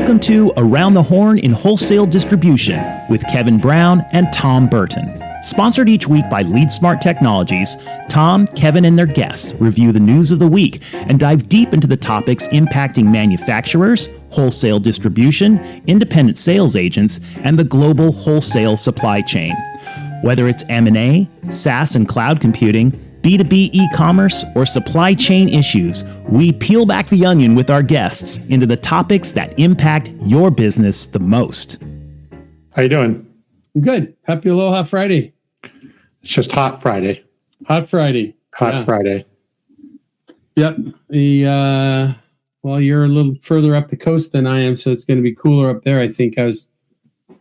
Welcome to Around the Horn in Wholesale Distribution with Kevin Brown and Tom Burton. Sponsored each week by LeadSmart Technologies, Tom, Kevin, and their guests review the news of the week and dive deep into the topics impacting manufacturers, wholesale distribution, independent sales agents, and the global wholesale supply chain. Whether it's M&A, SaaS and cloud computing, B2B e-commerce, or supply chain issues, we peel back the onion with our guests into the topics that impact your business the most. How you doing? Good. Happy Aloha Friday. It's just Hot Friday. Hot Friday. Hot Friday. Yep. Well, you're a little further up the coast than I am, so it's going to be cooler up there. I think I was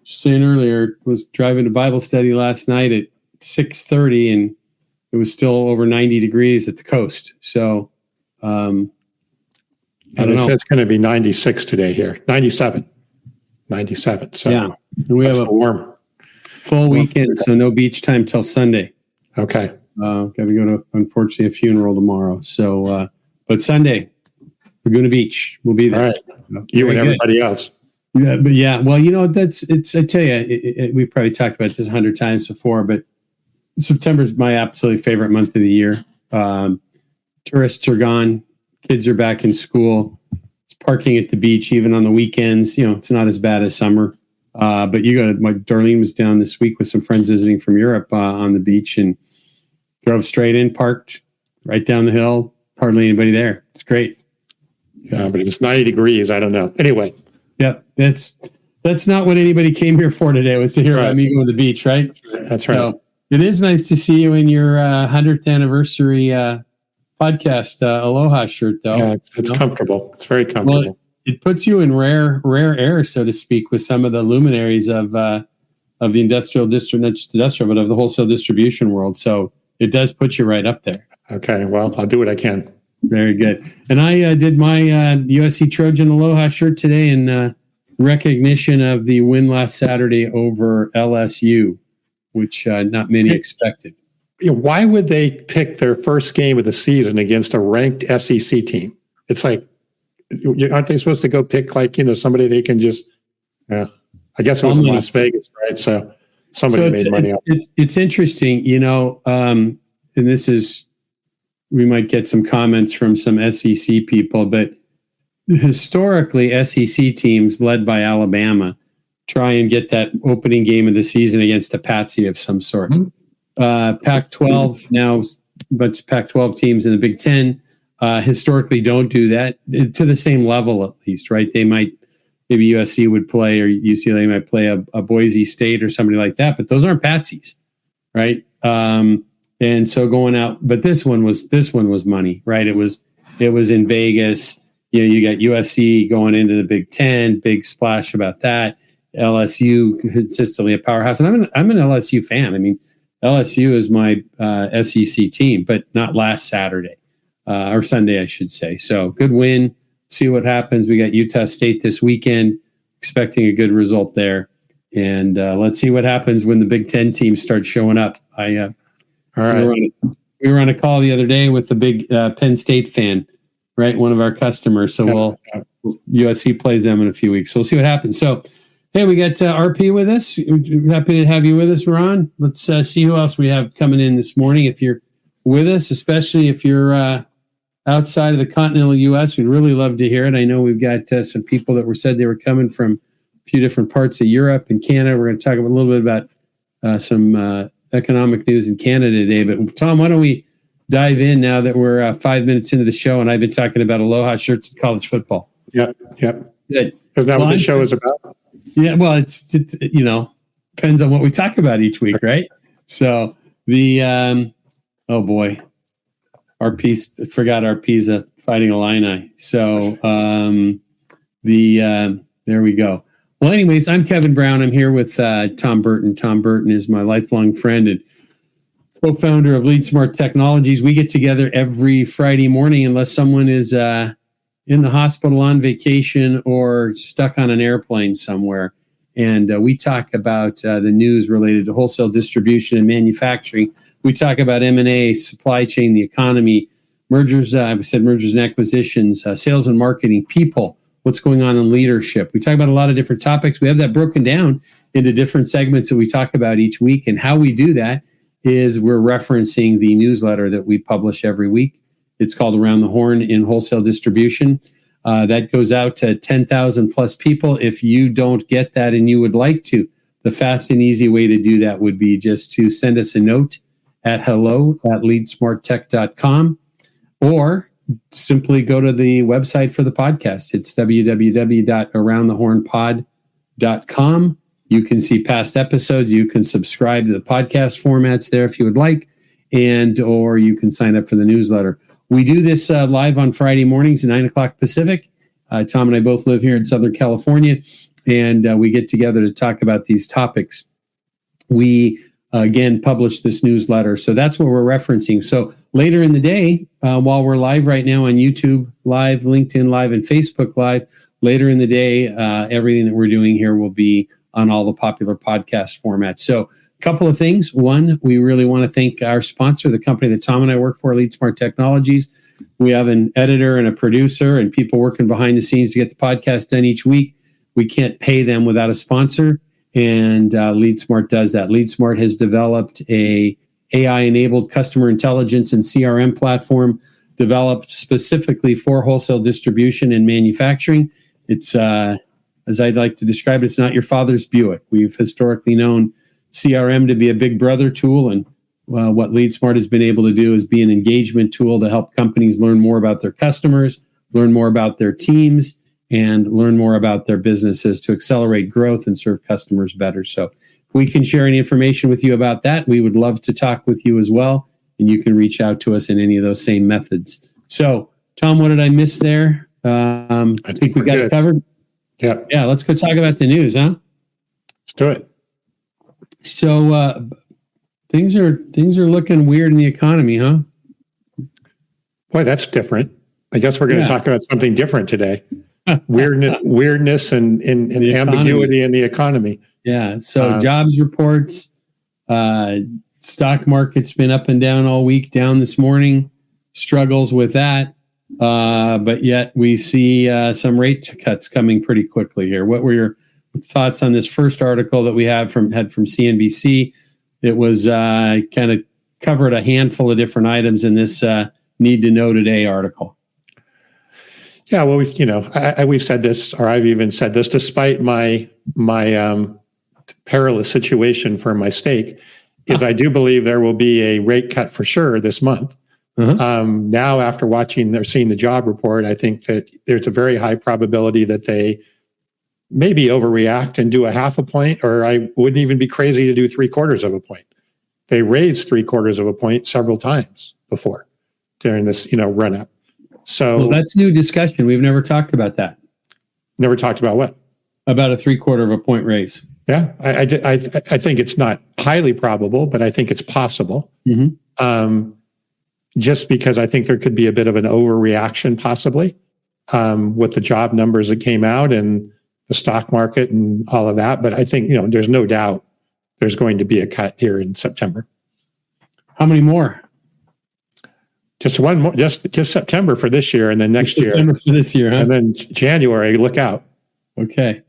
saying earlier, was driving to Bible study last night at 6:30, and it was still over 90 degrees at the coast. So, I don't know. It's going to be 96 today here. 97. So yeah, and we have a warm full weekend, so no beach time till Sunday. Okay. Got to go to, unfortunately, a funeral tomorrow. So, but Sunday, we're going to beach. We'll be there. All right. You and everybody else. Yeah, but yeah, well, you know, I tell you, we probably talked about this 100 times before, but September is my absolutely favorite month of the year. Tourists are gone. Kids are back in school. It's parking at the beach, even on the weekends. You know, it's not as bad as summer. But Darlene was down this week with some friends visiting from Europe on the beach and drove straight in, parked right down the hill. Hardly anybody there. It's great. Yeah, but it's 90 degrees. I don't know. Anyway. Yep. That's not what anybody came here for today, was to hear about me going to the beach, right? That's right. So, it is nice to see you in your 100th anniversary podcast Aloha shirt, though. Yeah, it's comfortable. It's very comfortable. Well, it puts you in rare air, so to speak, with some of the luminaries of the industrial district, not just industrial, but of the wholesale distribution world. So it does put you right up there. Okay, well, I'll do what I can. Very good. And I did my USC Trojan Aloha shirt today in recognition of the win last Saturday over LSU, which not many expected. Why would they pick their first game of the season against a ranked SEC team? It's like, aren't they supposed to go pick somebody they can just? I guess it was in Las Vegas, right? So somebody made money off. It's interesting, and this is, we might get some comments from some SEC people, but historically, SEC teams led by Alabama try and get that opening game of the season against a patsy of some sort. Pac-12 now, but Pac-12 teams in the Big Ten historically don't do that to the same level, at least, right? They might, maybe USC would play, or UCLA might play a Boise State or somebody like that, but those aren't patsies, right? And so going out, but this one was money, right? It was in Vegas. You got USC going into the Big Ten, big splash about that. LSU consistently a powerhouse, and I'm an LSU fan. I mean, LSU is my SEC team, but not last Saturday or Sunday, I should say. So good win. See what happens. We got Utah State this weekend, expecting a good result there, and let's see what happens when the Big Ten teams start showing up. All right. We were on a call the other day with the big Penn State fan, right? One of our customers. So USC plays them in a few weeks. So we'll see what happens. So. Hey, we got RP with us. Happy to have you with us, Ron. Let's see who else we have coming in this morning. If you're with us, especially if you're outside of the continental U.S., we'd really love to hear it. I know we've got some people that said they were coming from a few different parts of Europe and Canada. We're going to talk a little bit about some economic news in Canada today. But Tom, why don't we dive in now that we're 5 minutes into the show, and I've been talking about Aloha shirts and college football. Yep. Good. Isn't that what the show is about? Yeah, well, it's depends on what we talk about each week, right? So the oh boy, RP's Fighting Illini. So there we go. Well, anyways, I'm Kevin Brown. I'm here with Tom Burton. Tom Burton is my lifelong friend and co-founder of LeadSmart Technologies. We get together every Friday morning, unless someone is in the hospital on vacation or stuck on an airplane somewhere. And we talk about the news related to wholesale distribution and manufacturing. We talk about M&A, supply chain, the economy, mergers, I said mergers and acquisitions, sales and marketing, people, what's going on in leadership. We talk about a lot of different topics. We have that broken down into different segments that we talk about each week. And how we do that is we're referencing the newsletter that we publish every week. It's called Around the Horn in Wholesale Distribution. That goes out to 10,000 plus people. If you don't get that and you would like to, the fast and easy way to do that would be just to send us a note at hello@leadsmarttech.com, or simply go to the website for the podcast. It's www.aroundthehornpod.com. You can see past episodes. You can subscribe to the podcast formats there if you would like, or you can sign up for the newsletter. We do this live on Friday mornings at 9 o'clock Pacific. Tom and I both live here in Southern California, and we get together to talk about these topics. We, again, publish this newsletter. So that's what we're referencing. So later in the day, while we're live right now on YouTube Live, LinkedIn Live, and Facebook Live, later in the day, everything that we're doing here will be on all the popular podcast formats. So a couple of things. One, we really want to thank our sponsor, the company that Tom and I work for, LeadSmart Technologies. We have an editor and a producer and people working behind the scenes to get the podcast done each week. We can't pay them without a sponsor, and LeadSmart does that. LeadSmart has developed a AI-enabled customer intelligence and CRM platform developed specifically for wholesale distribution and manufacturing. It's as I'd like to describe it, it's not your father's Buick. We've historically known CRM to be a big brother tool, and what LeadSmart has been able to do is be an engagement tool to help companies learn more about their customers, learn more about their teams, and learn more about their businesses to accelerate growth and serve customers better. So if we can share any information with you about that, we would love to talk with you as well, and you can reach out to us in any of those same methods. So, Tom, what did I miss there? I think we got it covered. Yeah, let's go talk about the news, huh? Let's do it. So things are looking weird in the economy, huh? Boy, that's different. I guess we're going to talk about something different today. weirdness and ambiguity in the economy. Yeah. So jobs reports, stock market's been up and down all week, down this morning, struggles with that. But yet we see some rate cuts coming pretty quickly here. What were your thoughts on this first article that we had from CNBC? It was kind of covered a handful of different items in this Need to Know Today article. Yeah, well, we've said this, or I've even said this, despite my perilous situation for my stake, is I do believe there will be a rate cut for sure this month. Now, after seeing the job report, I think that there's a very high probability that they maybe overreact and do a half a point, or I wouldn't even be crazy to do 3/4 of a point. They raised 3/4 of a point several times before during this, run up. So that's new discussion. We've never talked about that. Never talked about what? About a 3/4 of a point raise. Yeah, I think it's not highly probable, but I think it's possible. Just because I think there could be a bit of an overreaction possibly with the job numbers that came out and the stock market and all of that. But I think, there's no doubt there's going to be a cut here in September. How many more? Just one more, just September for this year, and then next year. September for this year, huh? And then January, look out. Okay.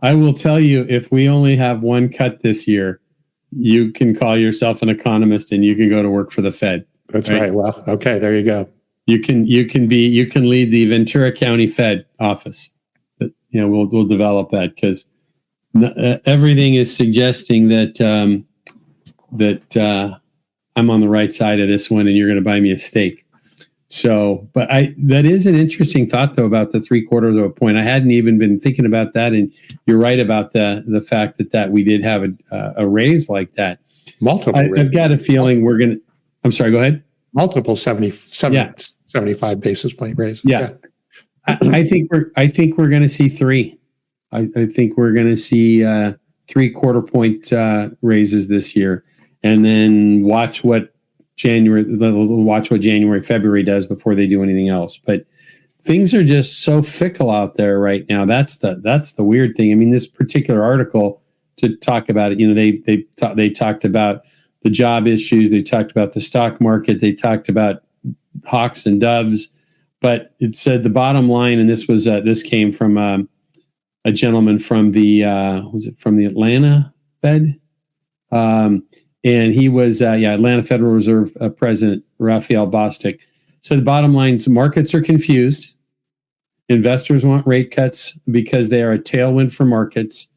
I will tell you, if we only have one cut this year, you can call yourself an economist and you can go to work for the Fed. That's right. Well, okay, there you go. You can lead the Ventura County Fed office. We'll develop that, because everything is suggesting that I'm on the right side of this one, and you're going to buy me a steak. So, but that is an interesting thought though about the 3/4 of a point. I hadn't even been thinking about that, and you're right about the fact that we did have a raise like that. Multiple. I've got a feeling we're going to. I'm sorry. Go ahead. Multiple 75 basis point raise. Yeah. I think we're going to see three. I think we're going to see 3/4 point raises this year, and then watch what January, February does before they do anything else. But things are just so fickle out there right now. That's the weird thing. I mean, this particular article, to talk about it, they talked about the job issues. They talked about the stock market. They talked about hawks and doves. but it said the bottom line, and this came from a gentleman from the from the Atlanta Fed, and he was Atlanta Federal Reserve President Raphael Bostic. So the bottom line is markets are confused. Investors want rate cuts because they are a tailwind for markets,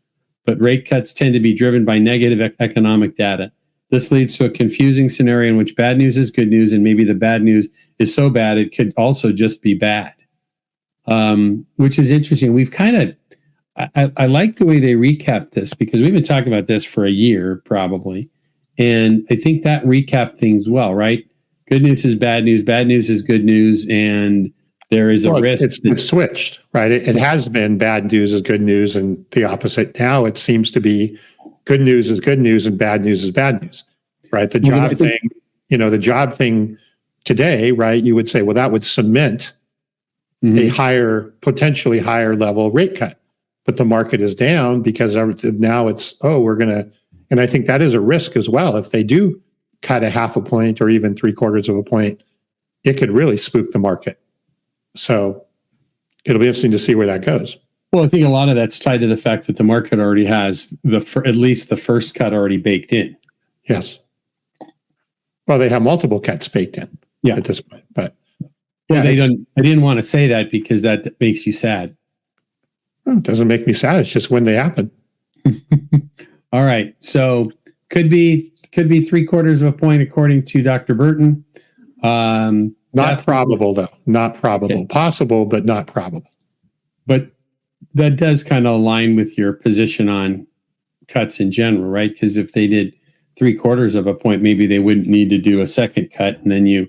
but rate cuts tend to be driven by negative economic data. This leads to a confusing scenario in which bad news is good news, and maybe the bad news is so bad it could also just be bad, which is interesting. We've kind of, I like the way they recap this because we've been talking about this for a year probably, and I think that recap things well, right? Good news is bad news is good news, and there is a risk. It's switched, right? It has been bad news is good news and the opposite. Now it seems to be good news is good news and bad news is bad news, right? The job thing today, right? You would say, well, that would cement a potentially higher level rate cut, but the market is down because now it's, and I think that is a risk as well. If they do cut a half a point or even 3/4 of a point, it could really spook the market. So it'll be interesting to see where that goes. Well, I think a lot of that's tied to the fact that the market already has at least the first cut already baked in. Yes. Well, they have multiple cuts baked in at this point, but I didn't want to say that because that makes you sad. Well, it doesn't make me sad. It's just when they happen. All right. So could be 3/4 of a point according to Dr. Burton. Not probable, though. Not probable. Okay. Possible, but not probable. But that does kind of align with your position on cuts in general, right? Because if they did 3/4 of a point, maybe they wouldn't need to do a second cut, and then you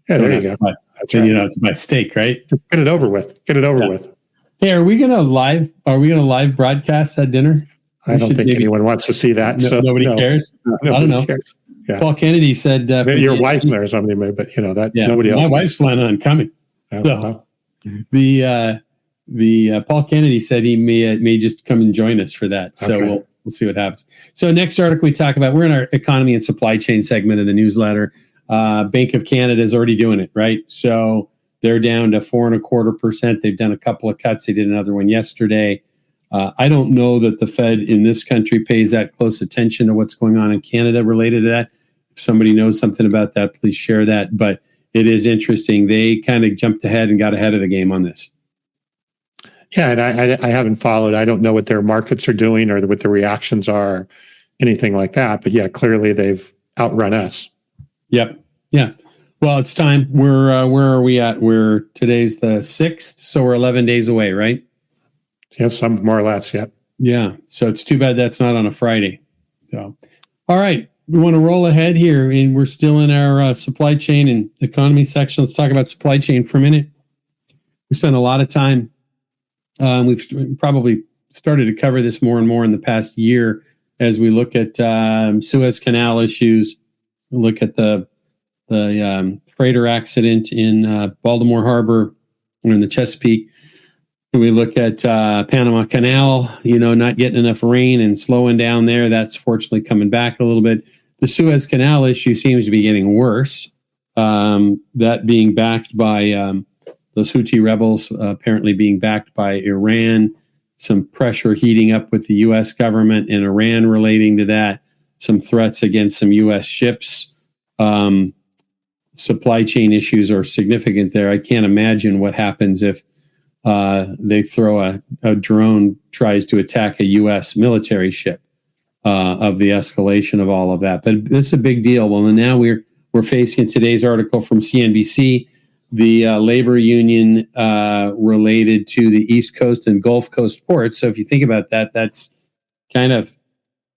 there you go. That's right. It's by stake, right? Just get it over with. With. Hey, are we gonna live broadcast that dinner? I don't think anyone wants to see that. Nobody cares. I don't know. Cares. Yeah. Paul Kennedy said maybe your wife or something, but nobody else. My wife's planning on coming. So the Paul Kennedy said he may just come and join us for that. So we'll see what happens. So next article we talk about, we're in our economy and supply chain segment of the newsletter. Bank of Canada is already doing it, right? So they're down to 4.25%. They've done a couple of cuts. They did another one yesterday. I don't know that the Fed in this country pays that close attention to what's going on in Canada related to that. If somebody knows something about that, please share that. But it is interesting. They kind of jumped ahead and got ahead of the game on this. Yeah, and I haven't followed. I don't know what their markets are doing or what the reactions are, anything like that. But yeah, clearly they've outrun us. Yep. Yeah. Well, it's time. Where are we at? Today's the 6th, so we're 11 days away, right? Yes, some more or less. Yeah. Yeah. So it's too bad that's not on a Friday. So, all right. We want to roll ahead here, and we're still in our supply chain and economy section. Let's talk about supply chain for a minute. We spent a lot of time. We've probably started to cover this more and more in the past year as we look at Suez Canal issues, look at the freighter accident in Baltimore Harbor or in the Chesapeake. We look at Panama Canal, not getting enough rain and slowing down there. That's fortunately coming back a little bit. The Suez Canal issue seems to be getting worse. That being backed by those Houthi rebels, apparently being backed by Iran. Some pressure heating up with the U.S. government and Iran relating to that. Some threats against some U.S. ships. Supply chain issues are significant there. I can't imagine what happens if they throw a drone tries to attack a U.S. military ship of the escalation of all of that. But this is a big deal. Well, and now we're facing today's article from CNBC, the labor union related to the East Coast and Gulf Coast ports. So if you think about that, that's kind of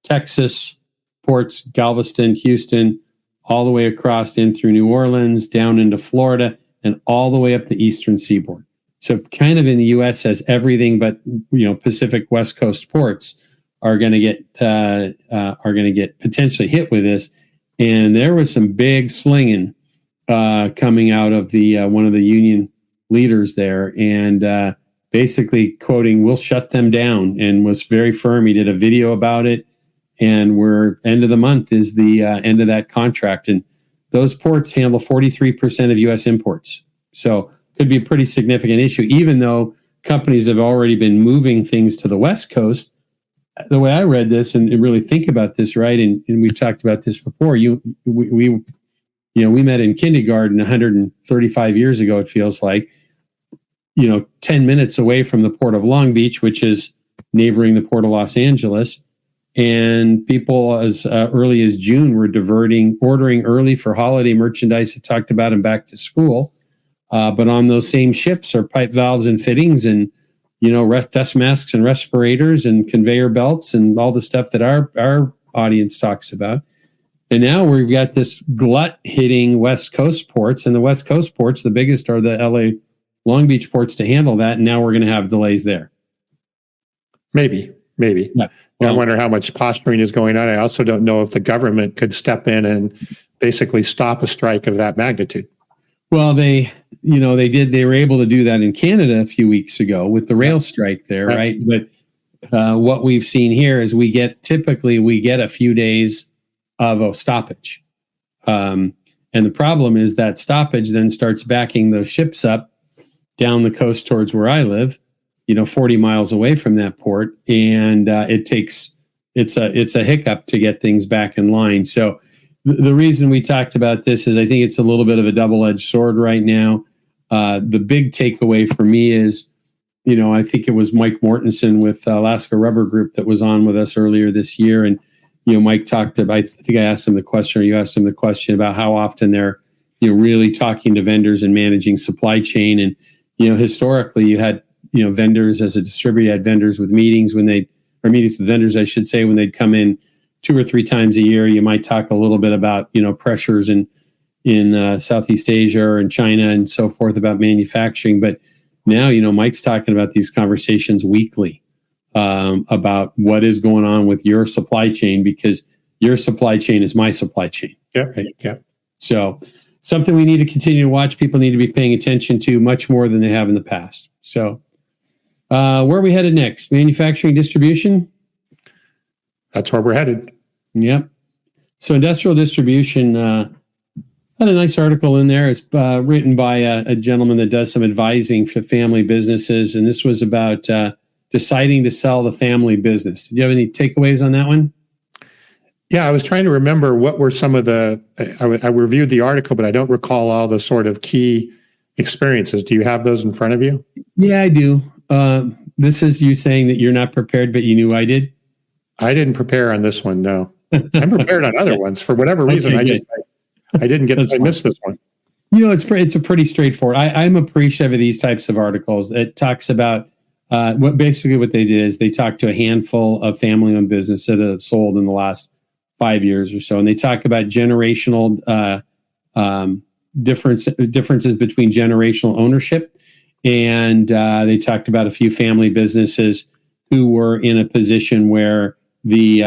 Texas ports, Galveston, Houston, all the way across in through New Orleans, down into Florida, and all the way up the eastern seaboard. So kind of in the U.S. has everything, but Pacific West Coast ports are going to get potentially hit with this. And there was some big slinging coming out of the one of the union leaders there, and basically quoting, "We'll shut them down," and was very firm. He did a video about it, and we're end of the month is the end of that contract, and those ports handle 43% of U.S. imports. So could be a pretty significant issue, even though companies have already been moving things to the West Coast. The way I read this and really think about this, right, and we've talked about this before, we met in kindergarten 135 years ago, it feels like, 10 minutes away from the port of Long Beach, which is neighboring the port of Los Angeles. And people as early as June were ordering early for holiday merchandise. I talked about them back to school. But on those same ships are pipe valves and fittings and, dust masks and respirators and conveyor belts and all the stuff that our audience talks about. And now we've got this glut hitting West Coast ports, and the West Coast ports, the biggest are the LA Long Beach ports to handle that. And now we're going to have delays there. Maybe. Yeah. I wonder how much posturing is going on. I also don't know if the government could step in and basically stop a strike of that magnitude. Well, they were able to do that in Canada a few weeks ago with the rail strike there, right? But what we've seen here is we get a few days of a stoppage. And the problem is that stoppage then starts backing those ships up down the coast towards where I live, 40 miles away from that port. And it's a hiccup to get things back in line. So the reason we talked about this is I think it's a little bit of a double-edged sword right now. The big takeaway for me is, I think it was Mike Mortensen with Alaska Rubber Group that was on with us earlier this year. And, Mike talked about, I think I asked him the question, or you asked him the question about how often they're, really talking to vendors and managing supply chain. And, historically you had, vendors as a distributor, had vendors with meetings meetings with vendors, I should say, when they'd come in 2 or 3 times a year. You might talk a little bit about, pressures in Southeast Asia or in China and so forth about manufacturing. But now, Mike's talking about these conversations weekly about what is going on with your supply chain, because your supply chain is my supply chain. Yeah. Right? Yeah. So something we need to continue to watch. People need to be paying attention to much more than they have in the past. So where are we headed next? Manufacturing distribution? That's where we're headed. Yep. So industrial distribution had a nice article in there. It's written by a gentleman that does some advising for family businesses. And this was about deciding to sell the family business. Do you have any takeaways on that one? Yeah, I was trying to remember what were some of I reviewed the article, but I don't recall all the sort of key experiences. Do you have those in front of you? Yeah, I do. This is you saying that you're not prepared, but you knew I did? I didn't prepare on this one, no. I'm prepared on other ones. For whatever reason, Okay, I didn't get, I missed this one. It's a pretty straightforward. I'm appreciative of these types of articles. It talks about what they did is they talked to a handful of family-owned businesses that have sold in the last 5 years or so, and they talk about generational differences between generational ownership, and they talked about a few family businesses who were in a position where the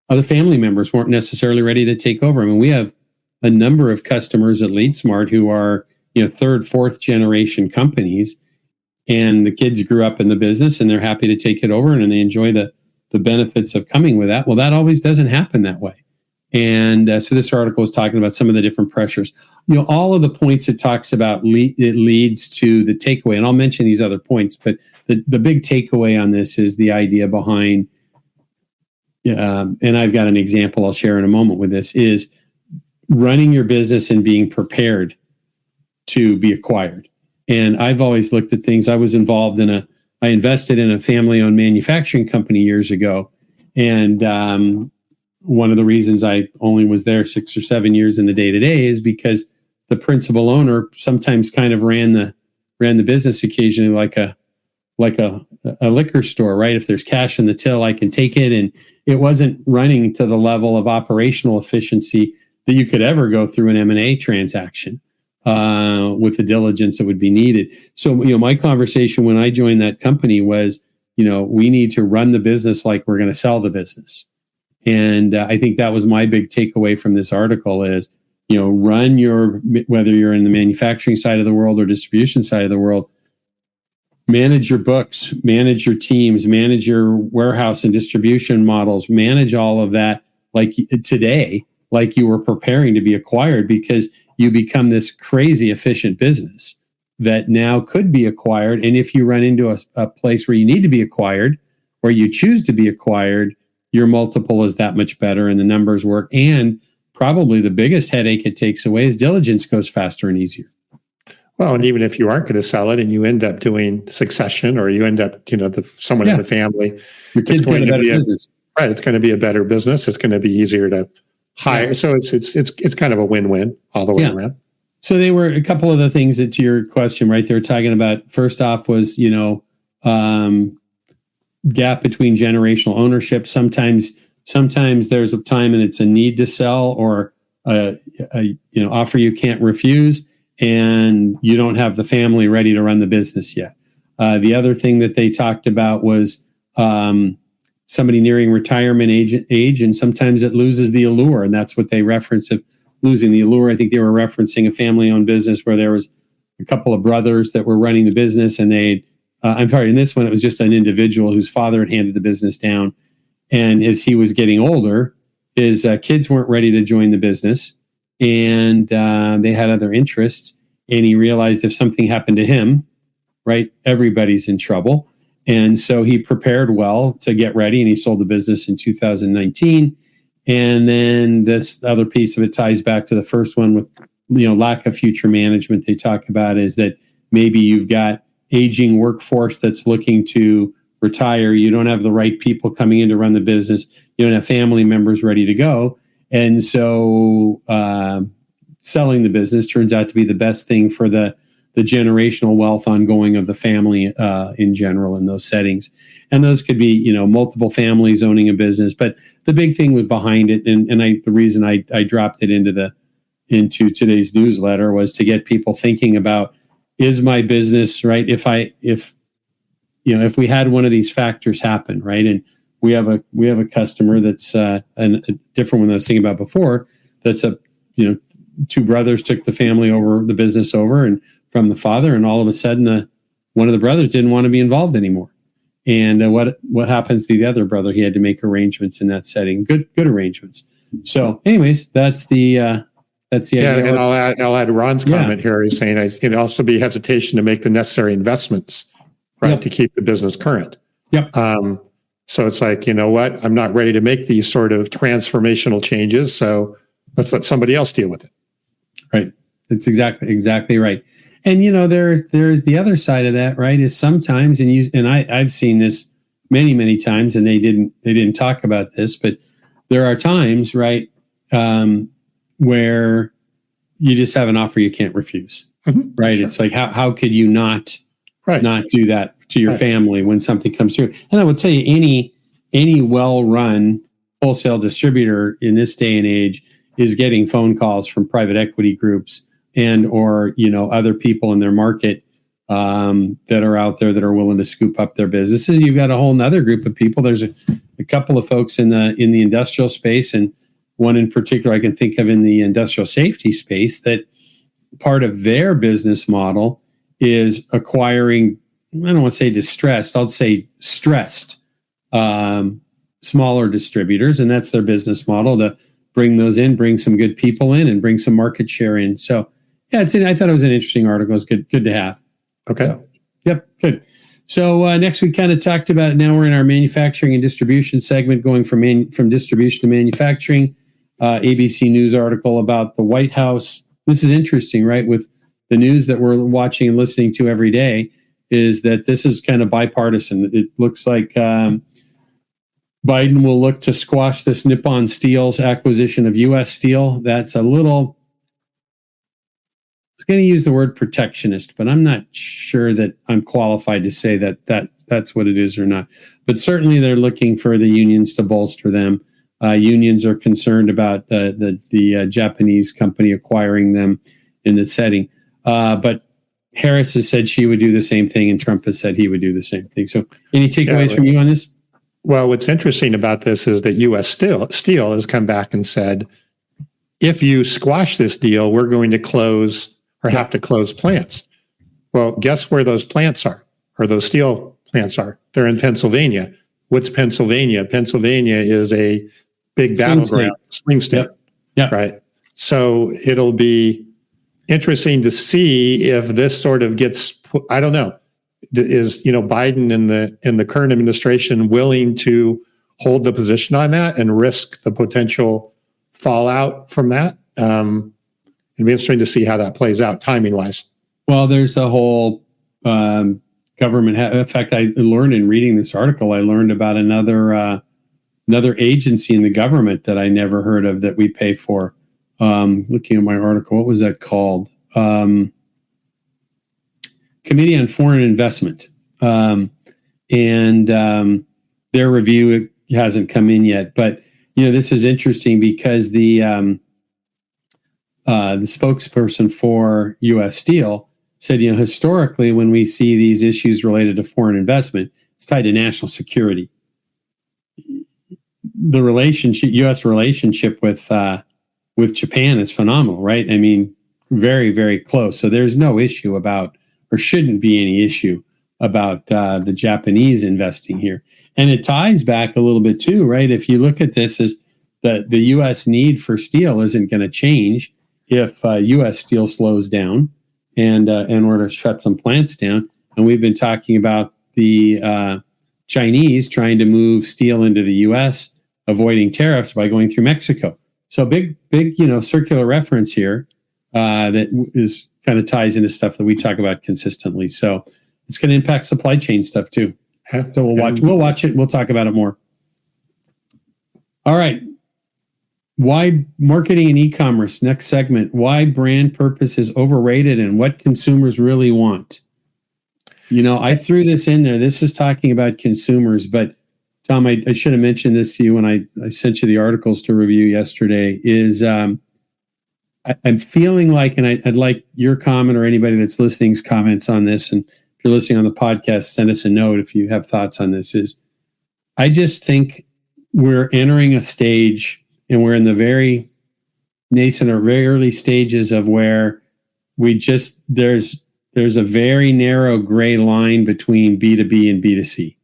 other family members weren't necessarily ready to take over. I mean, we have a number of customers at LeadSmart who are, third, fourth generation companies, and the kids grew up in the business and they're happy to take it over and they enjoy the benefits of coming with that. Well, that always doesn't happen that way. And so this article is talking about some of the different pressures. All of the points it talks about, it leads to the takeaway. And I'll mention these other points, but the big takeaway on this is the idea behind, and I've got an example I'll share in a moment with this, is running your business and being prepared to be acquired. And I've always looked at things. I was involved I invested in a family-owned manufacturing company years ago. And one of the reasons I only was there 6 or 7 years in the day-to-day is because the principal owner sometimes kind of ran the business occasionally like a liquor store, right? If there's cash in the till, I can take it. And it wasn't running to the level of operational efficiency that you could ever go through an M&A transaction with the diligence that would be needed. So, my conversation when I joined that company was, we need to run the business like we're going to sell the business. And I think that was my big takeaway from this article is, run whether you're in the manufacturing side of the world or distribution side of the world, manage your books, manage your teams, manage your warehouse and distribution models, manage all of that like today, like you were preparing to be acquired. Because you become this crazy efficient business that now could be acquired. And if you run into a place where you need to be acquired, or you choose to be acquired, your multiple is that much better and the numbers work. And probably the biggest headache it takes away is diligence goes faster and easier. Well, and even if you aren't going to sell it and you end up doing succession, or you end up, someone in the family, your kids get a better business. Right. It's going to be a better business. It's going to be easier to hire. Yeah. So it's kind of a win-win all the way around. So they were a couple of the things that to your question, right? They were talking about, first off was, gap between generational ownership. Sometimes there's a time and it's a need to sell, or offer you can't refuse, and you don't have the family ready to run the business yet. The other thing that they talked about was somebody nearing retirement age, and sometimes it loses the allure, and that's what they referenced of losing the allure. I think they were referencing a family-owned business where there was a couple of brothers that were running the business, and in this one, it was just an individual whose father had handed the business down. And as he was getting older, his kids weren't ready to join the business, and they had other interests. And he realized if something happened to him, right, everybody's in trouble. And so he prepared well to get ready, and he sold the business in 2019. And then this other piece of it ties back to the first one with, lack of future management. They talk about is that maybe you've got aging workforce that's looking to retire. You don't have the right people coming in to run the business. You don't have family members ready to go. And so selling the business turns out to be the best thing for the generational wealth ongoing of the family in general in those settings. And those could be, multiple families owning a business. But the big thing was behind it, and the reason I dropped it into today's newsletter was to get people thinking about, is my business, right? If we had one of these factors happen, right? And we have a customer that's a different one that I was thinking about before. That's two brothers took the business over and from the father, and all of a sudden one of the brothers didn't want to be involved anymore. And what happens to the other brother? He had to make arrangements in that setting. Good arrangements. So, anyways, that's the idea. And I'll add Ron's comment here. He's saying it'd also be hesitation to make the necessary investments, right, to keep the business current. Yep. So it's like, what? I'm not ready to make these sort of transformational changes, so let's let somebody else deal with it. Right. That's exactly right. And there's the other side of that, right? Is sometimes, I've seen this many times, and they didn't talk about this, but there are times, right, where you just have an offer you can't refuse, right? Sure. It's like, how could you not do that to your family when something comes through? And I would say any well-run wholesale distributor in this day and age is getting phone calls from private equity groups and or other people in their market that are out there that are willing to scoop up their businesses. You've got a whole nother group of people. There's a couple of folks in the industrial space, and one in particular I can think of in the industrial safety space, that part of their business model is acquiring, I don't want to say distressed, I'll say stressed smaller distributors. And that's their business model, to bring those in, bring some good people in, and bring some market share in. So I thought it was an interesting article. It's good to have. Okay. So, yep. Good. So next we kind of talked about, now we're in our manufacturing and distribution segment, going from distribution to manufacturing. ABC News article about the White House. This is interesting, right? With the news that we're watching and listening to every day, is that this is kind of bipartisan. It looks like Biden will look to squash this Nippon Steel's acquisition of U.S. Steel. That's a little, I was going to use the word protectionist, but I'm not sure that I'm qualified to say that's what it is or not. But certainly they're looking for the unions to bolster them. Unions are concerned about the Japanese company acquiring them in the setting. But Harris has said she would do the same thing, and Trump has said he would do the same thing. So any takeaways from you on this? Well, what's interesting about this is that U.S. Steel has come back and said, if you squash this deal, we're going to close or have to close plants. Well, guess where those plants are, or those steel plants are? They're in Pennsylvania. What's Pennsylvania? Pennsylvania is a big battleground, swing state, Yep. right? So it'll be interesting to see if this sort of gets, I don't know, is, Biden in the current administration willing to hold the position on that and risk the potential fallout from that? It'd be interesting to see how that plays out timing wise. Well, there's the whole government. In fact, I learned in reading this article, I learned about another agency in the government that I never heard of that we pay for. Looking at my article, what was that called? Committee on Foreign Investment. And their review hasn't come in yet. But, this is interesting because the spokesperson for U.S. Steel said, historically, when we see these issues related to foreign investment, it's tied to national security. The U.S. relationship with Japan is phenomenal, right? I mean, very, very close. So there's no issue about, or shouldn't be any issue about the Japanese investing here. And it ties back a little bit too, right? If you look at this as the U.S. need for steel isn't going to change if U.S. steel slows down and in order to shut some plants down. And we've been talking about the Chinese trying to move steel into the U.S., avoiding tariffs by going through Mexico. So big, circular reference here that is kind of ties into stuff that we talk about consistently. So it's going to impact supply chain stuff too. So we'll watch it. We'll talk about it more. All right. Why marketing and e-commerce? Next segment. Why brand purpose is overrated and what consumers really want. I threw this in there. This is talking about consumers, but Tom, I should have mentioned this to you when I sent you the articles to review yesterday, is I'm feeling like, and I'd like your comment or anybody that's listening's comments on this, and if you're listening on the podcast, send us a note if you have thoughts on this, is I just think we're entering a stage, and we're in the very nascent or very early stages of where there's a very narrow gray line between B2B and B2C.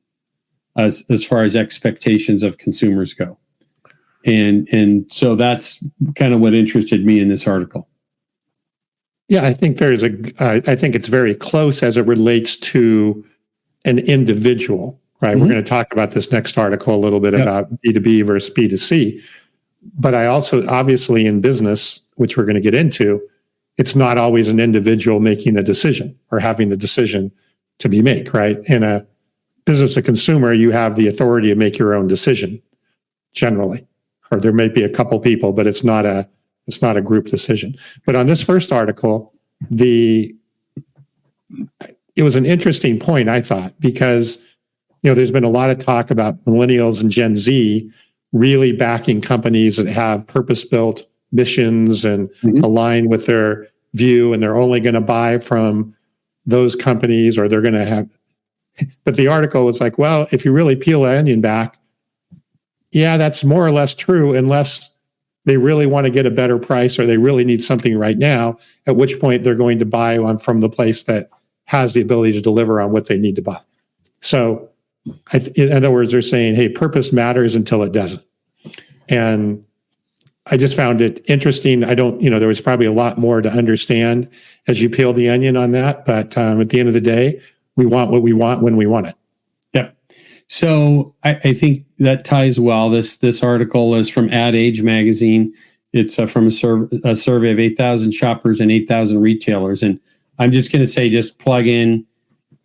As far as expectations of consumers go. And so that's kind of what interested me in this article. Yeah, I think I think it's very close as it relates to an individual, right? Mm-hmm. We're going to talk about this next article a little bit about B2B versus B2C. But I also, obviously in business, which we're going to get into, it's not always an individual making the decision or having the decision to be made, right? In a business to consumer, you have the authority to make your own decision generally, or there may be a couple people, but it's not a group decision. But on this first article, it was an interesting point, I thought, because there's been a lot of talk about millennials and Gen Z really backing companies that have purpose-built missions and align with their view, and they're only going to buy from those companies, or they're going to have. But the article was like, well, if you really peel the onion back, yeah, that's more or less true, unless they really want to get a better price or they really need something right now, at which point they're going to buy from the place that has the ability to deliver on what they need to buy. So in other words, they're saying, hey, purpose matters until it doesn't. And I just found it interesting. There was probably a lot more to understand as you peel the onion on that. But at the end of the day, we want what we want when we want it. Yep. So I think that ties well. This article is from Ad Age magazine. It's from a survey of 8,000 shoppers and 8,000 retailers. And I'm just going to say, just plug in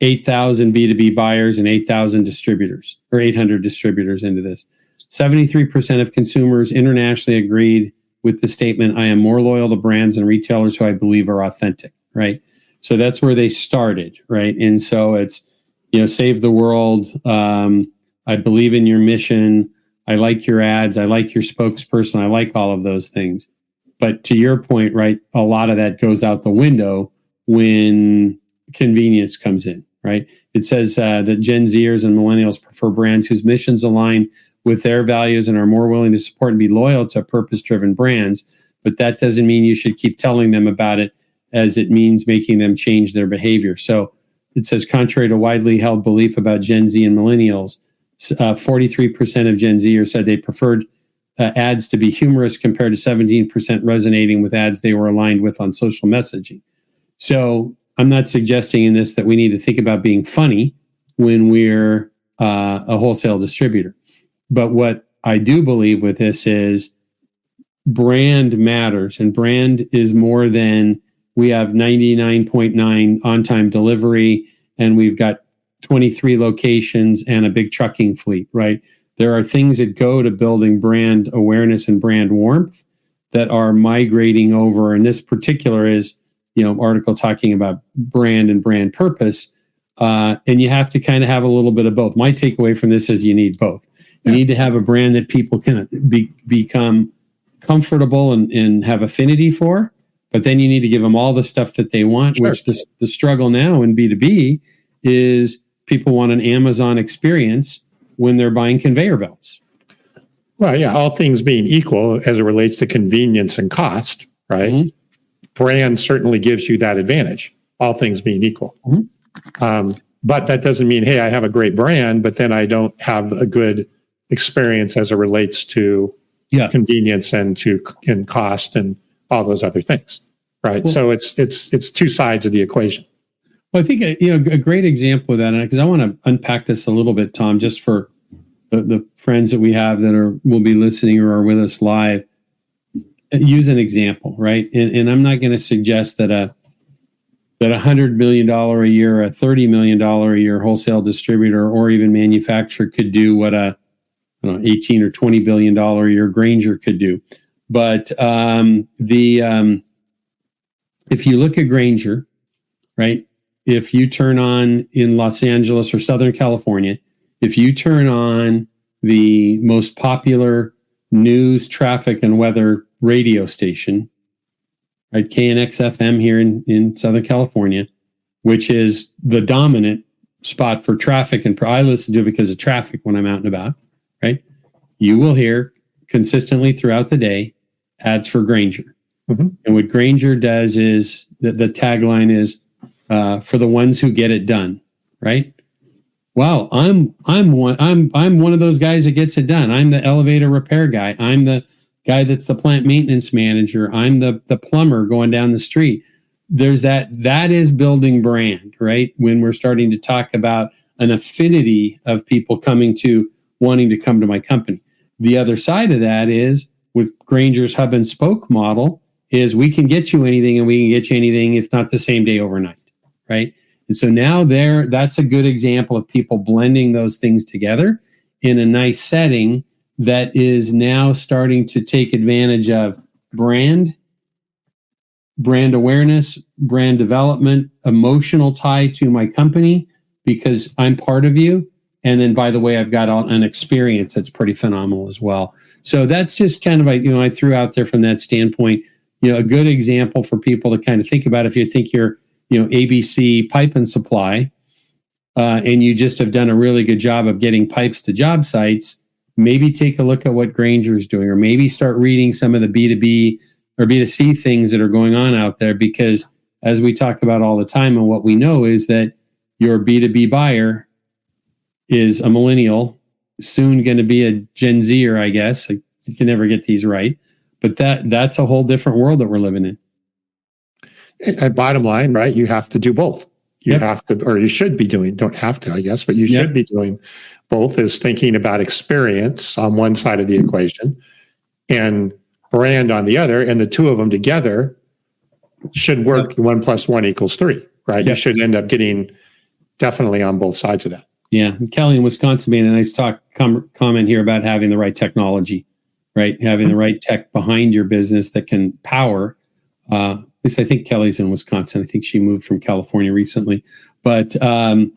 8,000 B2B buyers and 8,000 distributors, or 800 distributors into this. 73% of consumers internationally agreed with the statement, I am more loyal to brands and retailers who I believe are authentic, right? So that's where they started, right? And so it's, save the world. I believe in your mission. I like your ads. I like your spokesperson. I like all of those things. But to your point, right, a lot of that goes out the window when convenience comes in, right? It says that Gen Zers and millennials prefer brands whose missions align with their values and are more willing to support and be loyal to purpose-driven brands. But that doesn't mean you should keep telling them about it, as it means making them change their behavior. So it says, contrary to widely held belief about Gen Z and millennials, 43% of Gen Zers said they preferred ads to be humorous compared to 17% resonating with ads they were aligned with on social messaging. So I'm not suggesting in this that we need to think about being funny when we're a wholesale distributor. But what I do believe with this is brand matters, and brand is more than we have 99.9 on-time delivery and we've got 23 locations and a big trucking fleet, right? There are things that go to building brand awareness and brand warmth that are migrating over. And this particular is, article talking about brand and brand purpose. And you have to kind of have a little bit of both. My takeaway from this is you need both. You need to have a brand that people can become comfortable and have affinity for, but then you need to give them all the stuff that they want, which the struggle now in B2B is people want an Amazon experience when they're buying conveyor belts. Well, yeah, all things being equal as it relates to convenience and cost, right? Mm-hmm. Brand certainly gives you that advantage, all things being equal. Mm-hmm. But that doesn't mean, hey, I have a great brand, but then I don't have a good experience as it relates to convenience and cost and all those other things, right? Well, so it's two sides of the equation. Well, I think a great example of that, because I want to unpack this a little bit, Tom, just for the friends that we have that will be listening or are with us live. Use an example, right? And I'm not going to suggest that $100 million a year, a $30 million a year wholesale distributor or even manufacturer could do what a $18 or $20 billion a year Grainger could do. But if you look at Grainger, right? If you turn on in Los Angeles or Southern California, if you turn on the most popular news, traffic, and weather radio station, right, KNX-FM here in Southern California, which is the dominant spot for traffic, and I listen to it because of traffic when I'm out and about, right? You will hear consistently throughout the day ads for Grainger. Mm-hmm. And what Grainger does is the tagline is for the ones who get it done, right? Wow, I'm one of those guys that gets it done. I'm the elevator repair guy. I'm the guy that's the plant maintenance manager. I'm the plumber going down the street. There's that is building brand, right? When we're starting to talk about an affinity of people wanting to come to my company. The other side of that is with Grainger's hub and spoke model is we can get you anything and we can get you anything, if not the same day, overnight, right? And so now that's a good example of people blending those things together in a nice setting that is now starting to take advantage of brand awareness, brand development, emotional tie to my company because I'm part of you. And then, by the way, I've got an experience that's pretty phenomenal as well. So that's just kind of I threw out there from that standpoint, a good example for people to kind of think about. If you think you're, ABC Pipe and Supply, and you just have done a really good job of getting pipes to job sites, maybe take a look at what Grainger is doing, or maybe start reading some of the B2B or B2C things that are going on out there. Because as we talk about all the time, and what we know is that your B2B buyer is a millennial, soon going to be a Gen Zer, I guess. You can never get these right. But that's a whole different world that we're living in. And bottom line, right? You have to do both. You have to, or you should be doing, don't have to, I guess, but you should be doing both, is thinking about experience on one side of the equation and brand on the other. And the two of them together should work 1 + 1 = 3, right? You should end up getting definitely on both sides of that. Yeah. Kelly in Wisconsin made a nice comment here about having the right technology, right? Having the right tech behind your business that can power, at least I think Kelly's in Wisconsin. I think she moved from California recently, but having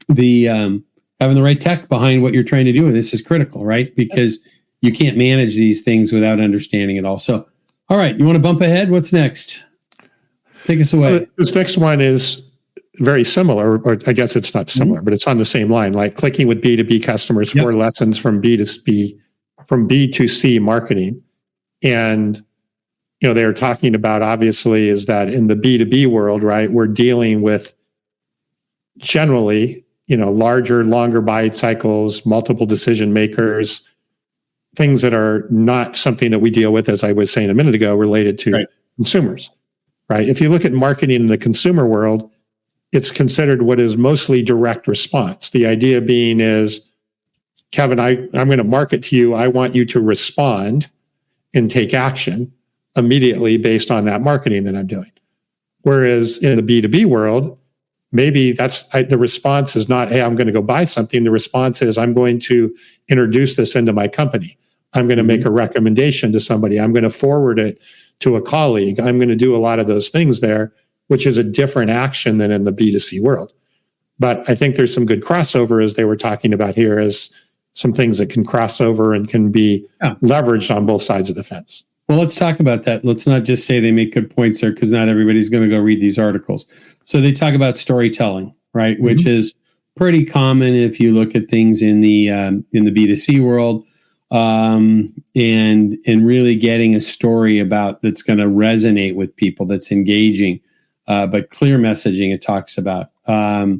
the right tech behind what you're trying to do, and this is critical, right? Because you can't manage these things without understanding it all. So, all right, you want to bump ahead? What's next? Take us away. Well, this next one is very similar, or I guess it's not similar, but it's on the same line, like clicking with B2B customers, 4 lessons from B2C marketing. And, they were talking about, obviously, is that in the B2B world, right, we're dealing with generally, larger, longer buy cycles, multiple decision makers, things that are not something that we deal with, as I was saying a minute ago, related to consumers, right? If you look at marketing in the consumer world, it's considered what is mostly direct response. The idea being is, Kevin, I'm going to market to you. I want you to respond and take action immediately based on that marketing that I'm doing. Whereas in the B2B world, maybe the response is not, hey, I'm going to go buy something. The response is, I'm going to introduce this into my company. I'm going to make a recommendation to somebody. I'm going to forward it to a colleague. I'm going to do a lot of those things there, which is a different action than in the B2C world. But I think there's some good crossover, as they were talking about here, as some things that can cross over and can be leveraged on both sides of the fence. Well, let's talk about that. Let's not just say they make good points there, because not everybody's going to go read these articles. So they talk about storytelling, right? Which is pretty common if you look at things in the B2C world, and really getting a story about that's going to resonate with people, that's engaging, but clear messaging. It talks about, how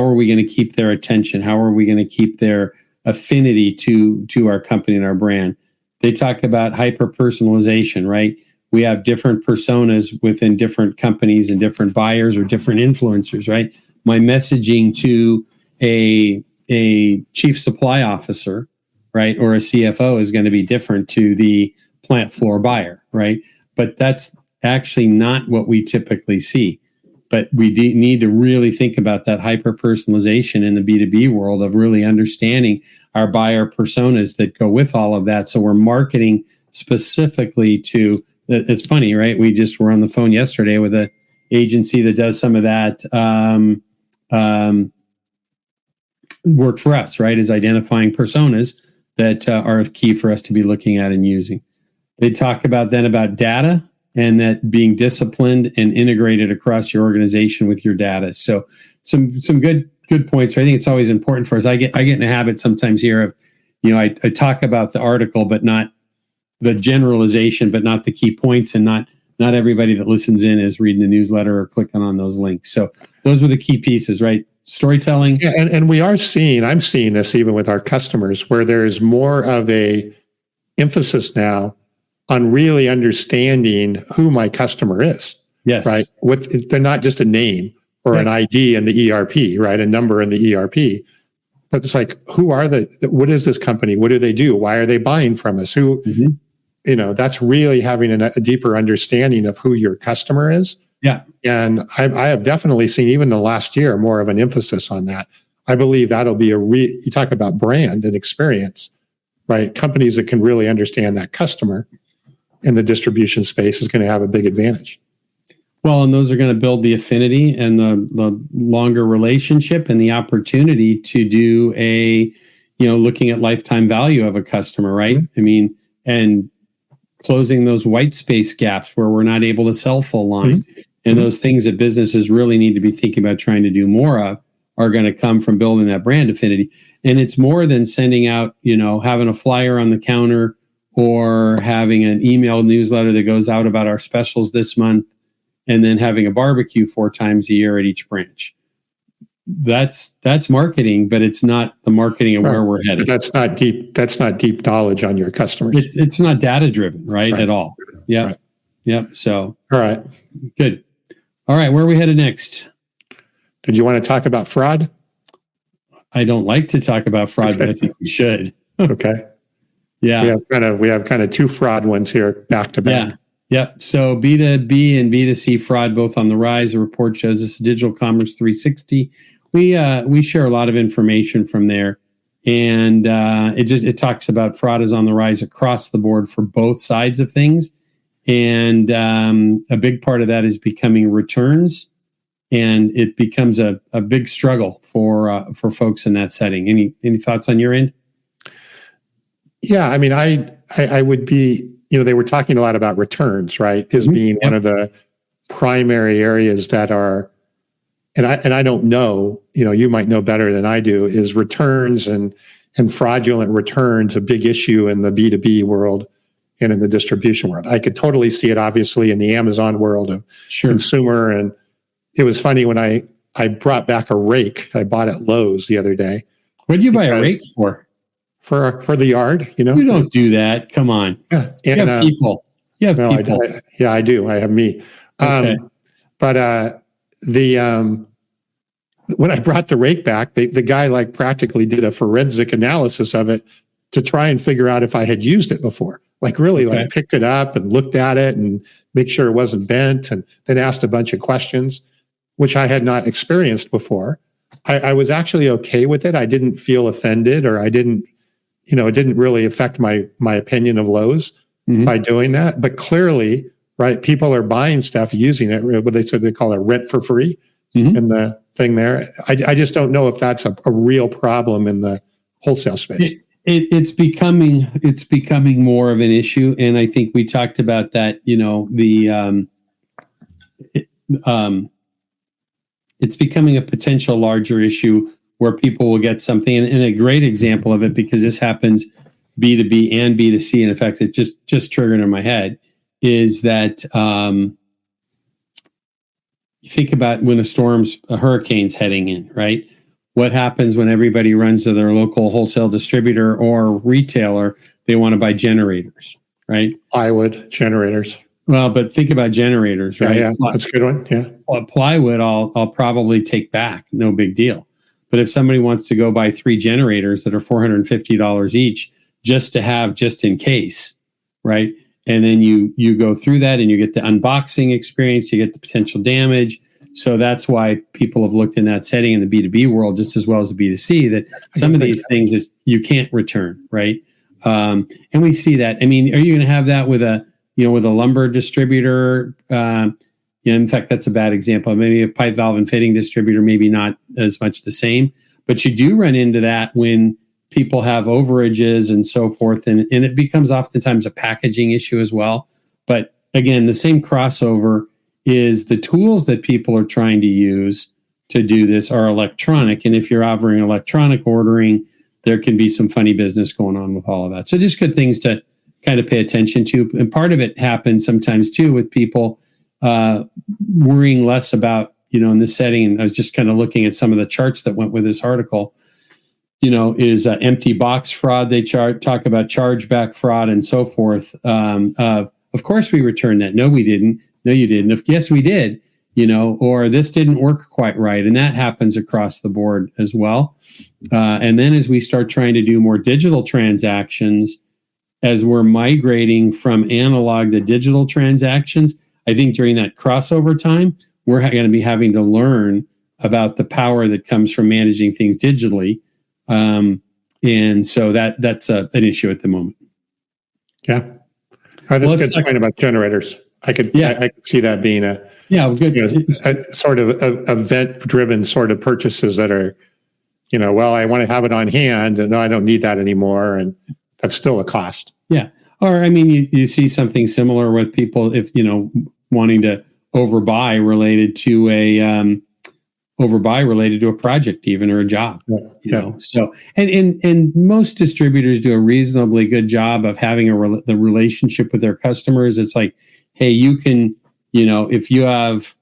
are we going to keep their attention? How are we going to keep their affinity to our company and our brand? They talk about hyper personalization, right? We have different personas within different companies and different buyers or different influencers, right? My messaging to a chief supply officer, right, or a CFO is going to be different to the plant floor buyer, right? But that's actually not what we typically see. But we need to really think about that hyper personalization in the B2B world, of really understanding our buyer personas that go with all of that. So we're marketing specifically to, it's funny, right? We just were on the phone yesterday with an agency that does some of that work for us, right? Is identifying personas that are key for us to be looking at and using. They talk about data, and that being disciplined and integrated across your organization with your data. So some good points. I think it's always important for us. I get in a habit sometimes here of, I talk about the article, but not the generalization, but not the key points, and not everybody that listens in is reading the newsletter or clicking on those links. So those were the key pieces, right? Storytelling. Yeah, and I'm seeing this even with our customers, where there's more of a emphasis now on really understanding who my customer is. Yes. Right. They're not just a name or an ID in the ERP, right? A number in the ERP. But it's like, what is this company? What do they do? Why are they buying from us? That's really having a deeper understanding of who your customer is. Yeah. And I have definitely seen, even the last year, more of an emphasis on that. I believe that'll be you talk about brand and experience, right? Companies that can really understand that customer in the distribution space is going to have a big advantage. Well, and those are going to build the affinity and the longer relationship and the opportunity to do looking at lifetime value of a customer, right? I mean, and closing those white space gaps where we're not able to sell full line. And those things that businesses really need to be thinking about trying to do more of are going to come from building that brand affinity. And it's more than sending out, having a flyer on the counter or having an email newsletter that goes out about our specials this month, and then having a barbecue 4 times a year at each branch. That's marketing, but it's not the marketing of where we're headed. That's not deep knowledge on your customers. It's not data driven, right? At all. Yeah. Right. Yep. So all right. Good. All right. Where are we headed next? Did you want to talk about fraud? I don't like to talk about fraud, but I think we should. Okay. Yeah. We have kind of 2 fraud ones here back to back. Yeah. Yep. So B2B and B2C fraud both on the rise. The report shows this Digital Commerce 360. We share a lot of information from there, and it talks about fraud is on the rise across the board for both sides of things, and a big part of that is becoming returns, and it becomes a big struggle for folks in that setting. Any thoughts on your end? Yeah, I mean, I would be. They were talking a lot about returns, right? As being one of the primary areas that are, and I don't know, you might know better than I do, is returns and fraudulent returns a big issue in the B2B world and in the distribution world. I could totally see it, obviously, in the Amazon world of consumer. And it was funny when I brought back a rake I bought at Lowe's the other day. What did you buy a rake for? for the yard. You don't do that. Come on. Yeah, you have people. You have people. I do. I have me. Okay. But when I brought the rake back, the guy like practically did a forensic analysis of it to try and figure out if I had used it before. Like really like picked it up and looked at it and make sure it wasn't bent, and then asked a bunch of questions, which I had not experienced before. I was actually okay with it. I didn't feel offended, or it didn't really affect my opinion of Lowe's by doing that. But clearly, right, people are buying stuff using it. What they call it rent for free in the thing there. I just don't know if that's a real problem in the wholesale space. It's becoming more of an issue, and I think we talked about that. It's becoming a potential larger issue where people will get something, and a great example of it, because this happens B2B and B2C, and in fact, it just triggered in my head, is that you think about when a hurricane's heading in, right? What happens when everybody runs to their local wholesale distributor or retailer? They want to buy generators, right? Plywood generators. Well, but think about generators, right? Yeah, that's a good one. Yeah. Well, plywood, I'll probably take back, no big deal. But if somebody wants to go buy 3 generators that are $450 each, just in case, right? And then you go through that and you get the unboxing experience, you get the potential damage. So that's why people have looked in that setting in the B2B world just as well as the B2C, that some of these things is you can't return, right? And we see that. I mean, are you going to have that with a lumber distributor? In fact, that's a bad example. Maybe a pipe, valve, and fitting distributor, maybe not as much the same, but you do run into that when people have overages and so forth, and it becomes oftentimes a packaging issue as well. But again, the same crossover is the tools that people are trying to use to do this are electronic. And if you're offering electronic ordering, there can be some funny business going on with all of that. So just good things to kind of pay attention to. And part of it happens sometimes too with people worrying less about, in this setting. And I was just kind of looking at some of the charts that went with this article, is empty box fraud. They talk about chargeback fraud and so forth. Of course we returned that. No, we didn't. No, you didn't. Yes, we did, or this didn't work quite right. And that happens across the board as well. And then as we start trying to do more digital transactions, as we're migrating from analog to digital transactions, I think during that crossover time, we're going to be having to learn about the power that comes from managing things digitally. And so that's an issue at the moment. Yeah. That's a good point about generators. I could see that being a sort of event-driven sort of purchases that are, I want to have it on hand, and no, I don't need that anymore, and that's still a cost. Yeah. Or I mean, you see something similar with people if wanting to overbuy related to a project even, or a job. So and most distributors do a reasonably good job of having the relationship with their customers. It's like, hey, you can, if you have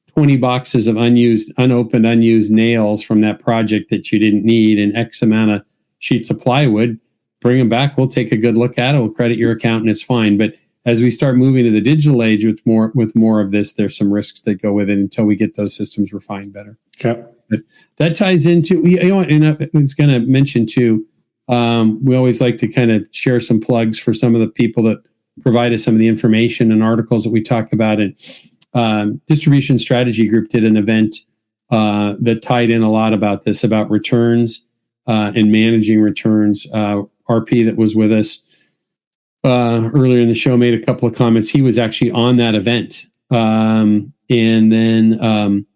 20 boxes of unopened, unused nails from that project that you didn't need and X amount of sheets of plywood, bring them back. We'll take a good look at it. We'll credit your account and it's fine. But as we start moving to the digital age with more of this, there's some risks that go with it until we get those systems refined better. Okay. But that ties into, and I was going to mention too, we always like to kind of share some plugs for some of the people that provide us some of the information and articles that we talk about. And Distribution Strategy Group did an event that tied in a lot about this, about returns and managing returns. RP that was with us earlier in the show made a couple of comments. He was actually on that event. And then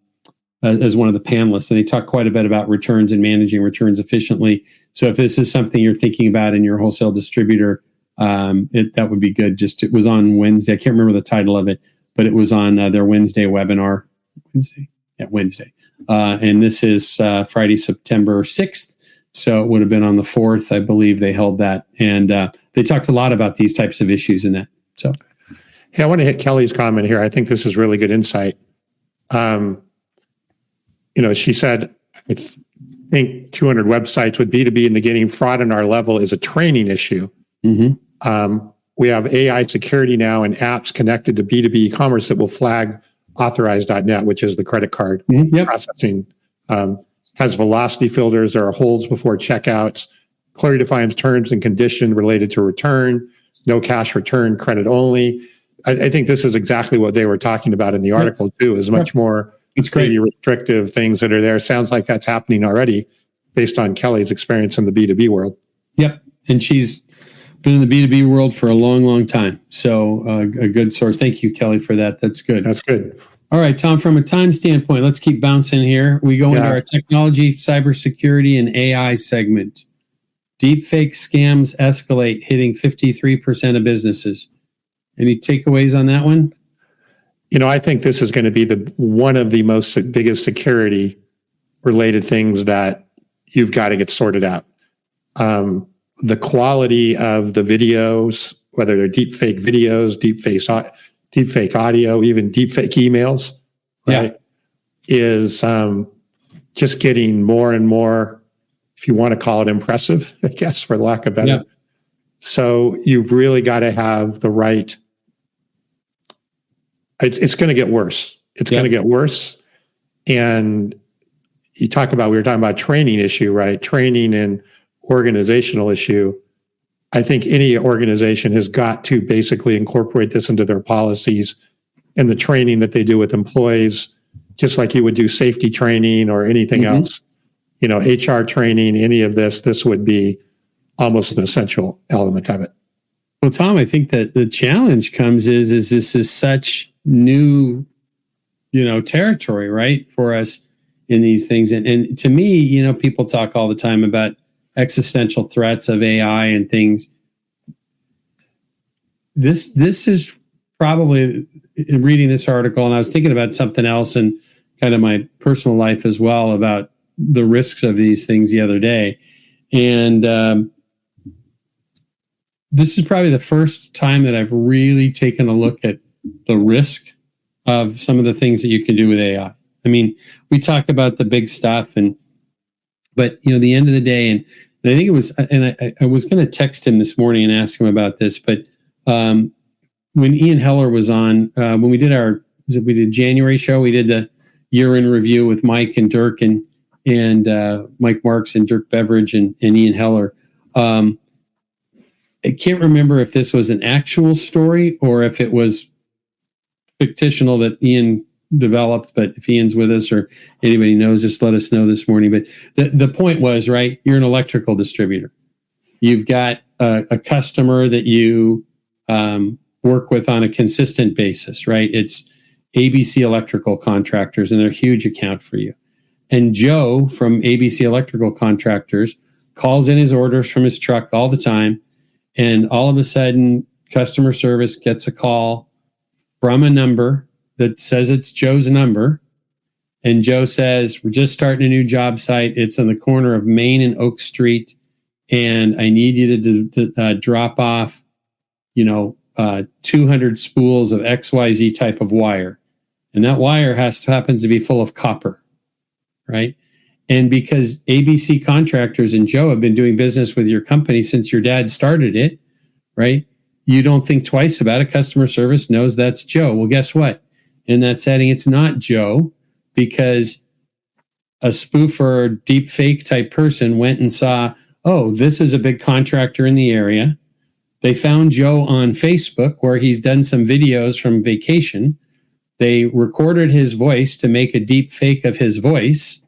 as one of the panelists, and they talked quite a bit about returns and managing returns efficiently. So if this is something you're thinking about in your wholesale distributor, that would be good. It was on Wednesday. I can't remember the title of it, but it was on their Wednesday webinar. Wednesday. And this is Friday, September 6th. So it would have been on the 4th, I believe they held that. And they talked a lot about these types of issues in that. So, hey, I want to hit Kelly's comment here. I think this is really good insight. She said, think 200 websites with B2B in the getting fraud on our level is a training issue. We have AI security now and apps connected to B2B e-commerce that will flag authorized.net, which is the credit card processing. Has velocity filters. There are holds before checkouts. Clearly defines terms and conditions related to return. No cash return, credit only. I think this is exactly what they were talking about in the article too, is much more restrictive things that are there. Sounds like that's happening already based on Kelly's experience in the B2B world. Yep. And she's been in the B2B world for a long, long time. So a good source. Thank you, Kelly, for that. That's good. That's good. All right, Tom, from a time standpoint, let's keep bouncing here. We go into our technology, cybersecurity, and AI segment. Deepfake scams escalate, hitting 53% of businesses. Any takeaways on that one? I think this is going to be one of the biggest security related things that you've got to get sorted out. The quality of the videos, whether they're deepfake videos, deepfake audio, even deepfake emails, right, is just getting more and more, if you want to call it impressive, I guess, for lack of better. Yeah. So you've really got to have the right. It's going to get worse. It's going to get worse. And we were talking about training issue, right? Training and organizational issue. I think any organization has got to basically incorporate this into their policies and the training that they do with employees, just like you would do safety training or anything else, HR training, any of this would be almost an essential element of it. Well, Tom, I think that the challenge comes is this is such new, territory, right, for us in these things. And to me, people talk all the time about existential threats of AI and things. This is probably, in reading this article, and I was thinking about something else in kind of my personal life as well about the risks of these things the other day. And this is probably the first time that I've really taken a look at the risk of some of the things that you can do with AI. I mean, we talk about the big stuff, but the end of the day, and I think it was, and I was going to text him this morning and ask him about this, but when Ian Heller was on, when we did January show, we did the year in review with Mike and Dirk and Mike Marks and Dirk Beveridge and Ian Heller. I can't remember if this was an actual story or if it was fictional that Ian developed, but if Ian's with us or anybody knows, just let us know this morning. But the point was, right, you're an electrical distributor. You've got a customer that you work with on a consistent basis, right? It's ABC Electrical Contractors, and they're a huge account for you. And Joe from ABC Electrical Contractors calls in his orders from his truck all the time, and all of a sudden, customer service gets a call from a number that says it's Joe's number. And Joe says, we're just starting a new job site. It's on the corner of Main and Oak Street. And I need you to drop off, 200 spools of XYZ type of wire. And that wire happens to be full of copper, right? And because ABC Contractors and Joe have been doing business with your company since your dad started it, right? You don't think twice about it. Customer service knows that's Joe. Well, guess what? In that setting, it's not Joe, because a spoofer, deep fake type person went and saw, oh, this is a big contractor in the area. They found Joe on Facebook where he's done some videos from vacation. They recorded his voice to make a deep fake of his voice.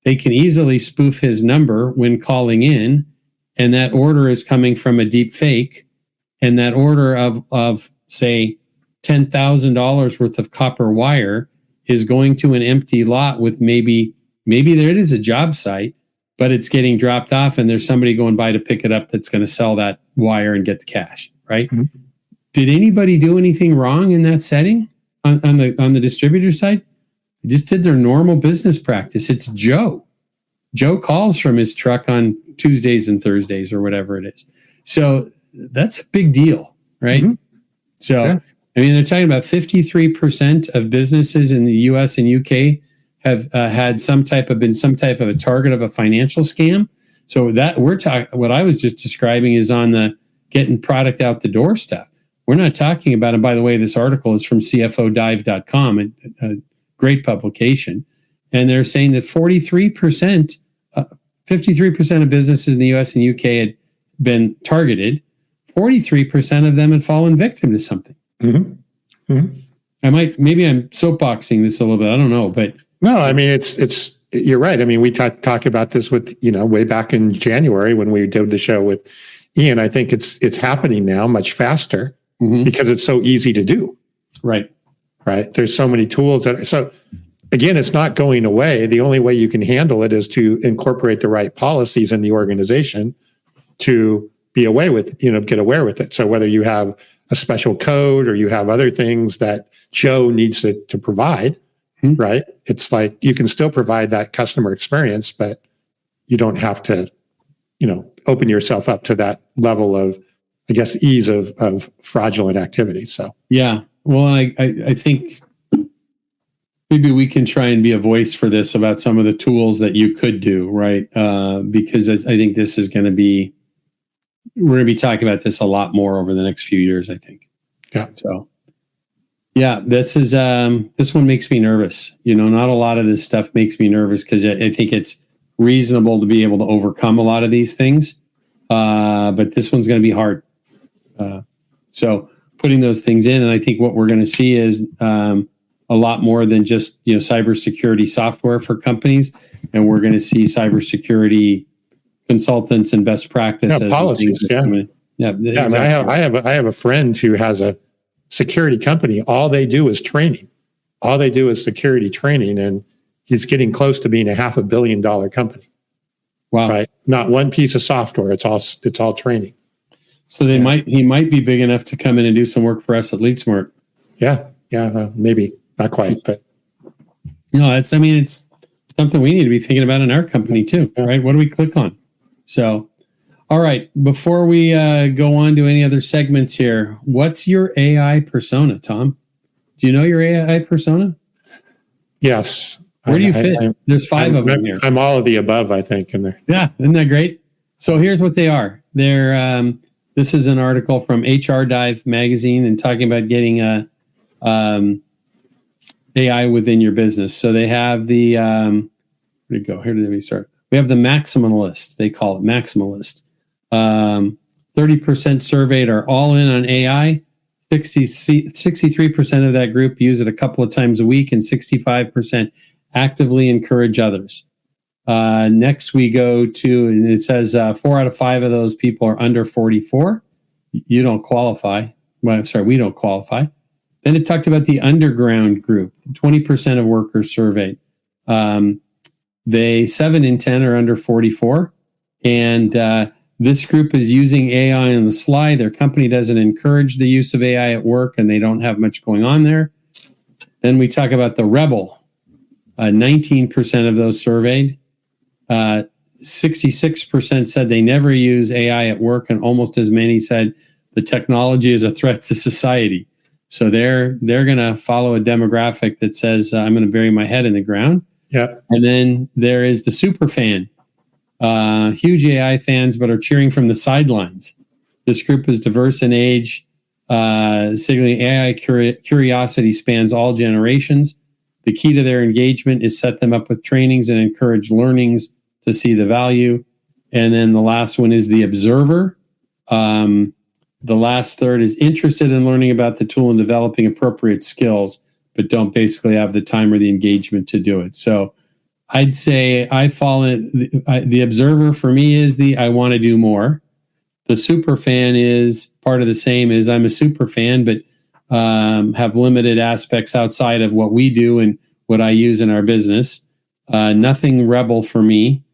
They can easily spoof his number when calling in, and that order is coming from a deep fake. And that order of say, $10,000 worth of copper wire is going to an empty lot with maybe there is a job site, but it's getting dropped off and there's somebody going by to pick it up that's going to sell that wire and get the cash, right? Mm-hmm. Did anybody do anything wrong in that setting on the distributor side? They just did their normal business practice. It's Joe. Joe calls from his truck on Tuesdays and Thursdays or whatever it is. So that's a big deal, right? Mm-hmm. So, yeah. I mean, they're talking about 53% of businesses in the US and UK have been some type of a target of a financial scam. So that what I was just describing is on the getting product out the door stuff. We're not talking about, and by the way, this article is from CFOdive.com, a great publication. And they're saying that 53%, 53% of businesses in the US and UK had been targeted. 43% of them had fallen victim to something. Mm-hmm. Mm-hmm. Maybe I'm soapboxing this a little bit. I don't know, but no, I mean, it's you're right. I mean, we talk about this with, way back in January when we did the show with Ian. I think it's happening now much faster because it's so easy to do. Right. There's so many tools so again, it's not going away. The only way you can handle it is to incorporate the right policies in the organization to be away with, get aware with it. So whether you have a special code or you have other things that Joe needs to provide, right? It's like you can still provide that customer experience, but you don't have to, open yourself up to that level of, I guess, ease of fraudulent activity. So yeah, well, I think maybe we can try and be a voice for this about some of the tools that you could do, right? Because I think this is going to be, we're going to be talking about this a lot more over the next few years, I think. Yeah. So, yeah, this one makes me nervous. Not a lot of this stuff makes me nervous because I think it's reasonable to be able to overcome a lot of these things. But this one's going to be hard. So putting those things in, and I think what we're going to see is a lot more than just cybersecurity software for companies, and we're going to see cybersecurity consultants and best practices, policies. Exactly. I have a friend who has a security company. All they do is training. All they do is security training, and he's getting close to being a $500 million company. Wow! Right? Not one piece of software. It's all training. So he might be big enough to come in and do some work for us at LeadSmart. Yeah, maybe not quite, but it's something we need to be thinking about in our company too, right? What do we click on? So, all right, before we go on to any other segments here, what's your AI persona, Tom? Do you know your AI persona? Yes. Where do you fit? There's 5 of them here. I'm all of the above, I think, in there. Yeah, isn't that great? So here's what they are. They're this is an article from HR Dive magazine and talking about getting AI within your business. So they have the where'd it go? Here did we start? We have the maximalist. They call it maximalist. 30% surveyed are all in on AI. 63% of that group use it a couple of times a week, and 65% actively encourage others. Next, we go to, and it says 4 out of 5 of those people are under 44. You don't qualify. Well, I'm sorry, we don't qualify. Then it talked about the underground group, 20% of workers surveyed. 7 in 10 are under 44. And this group is using AI on the sly. Their company doesn't encourage the use of AI at work, and they don't have much going on there. Then we talk about the rebel. 19% of those surveyed. 66% said they never use AI at work, and almost as many said the technology is a threat to society. So they're going to follow a demographic that says, I'm going to bury my head in the ground. Yeah. And then there is the super fan. Huge AI fans, but are cheering from the sidelines. This group is diverse in age, signaling AI curiosity spans all generations. The key to their engagement is set them up with trainings and encourage learnings to see the value. And then the last one is the observer. The last third is interested in learning about the tool and developing appropriate skills, but don't basically have the time or the engagement to do it. So I'd say I fall in the observer for me is I want to do more. The super fan is part of the same as I'm a super fan, but have limited aspects outside of what we do and what I use in our business. Nothing rebel for me,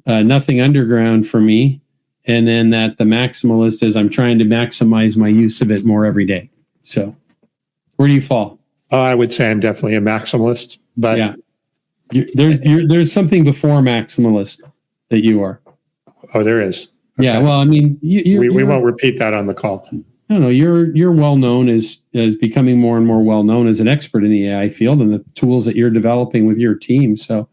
nothing underground for me. And then the maximalist is I'm trying to maximize my use of it more every day. So where do you fall? I would say I'm definitely a maximalist, but yeah, there's something before maximalist that you are. Oh, there is. Okay. Yeah. Well, I mean, we won't repeat that on the call. I don't know, you're well known as becoming more and more well known as an expert in the AI field and the tools that you're developing with your team. So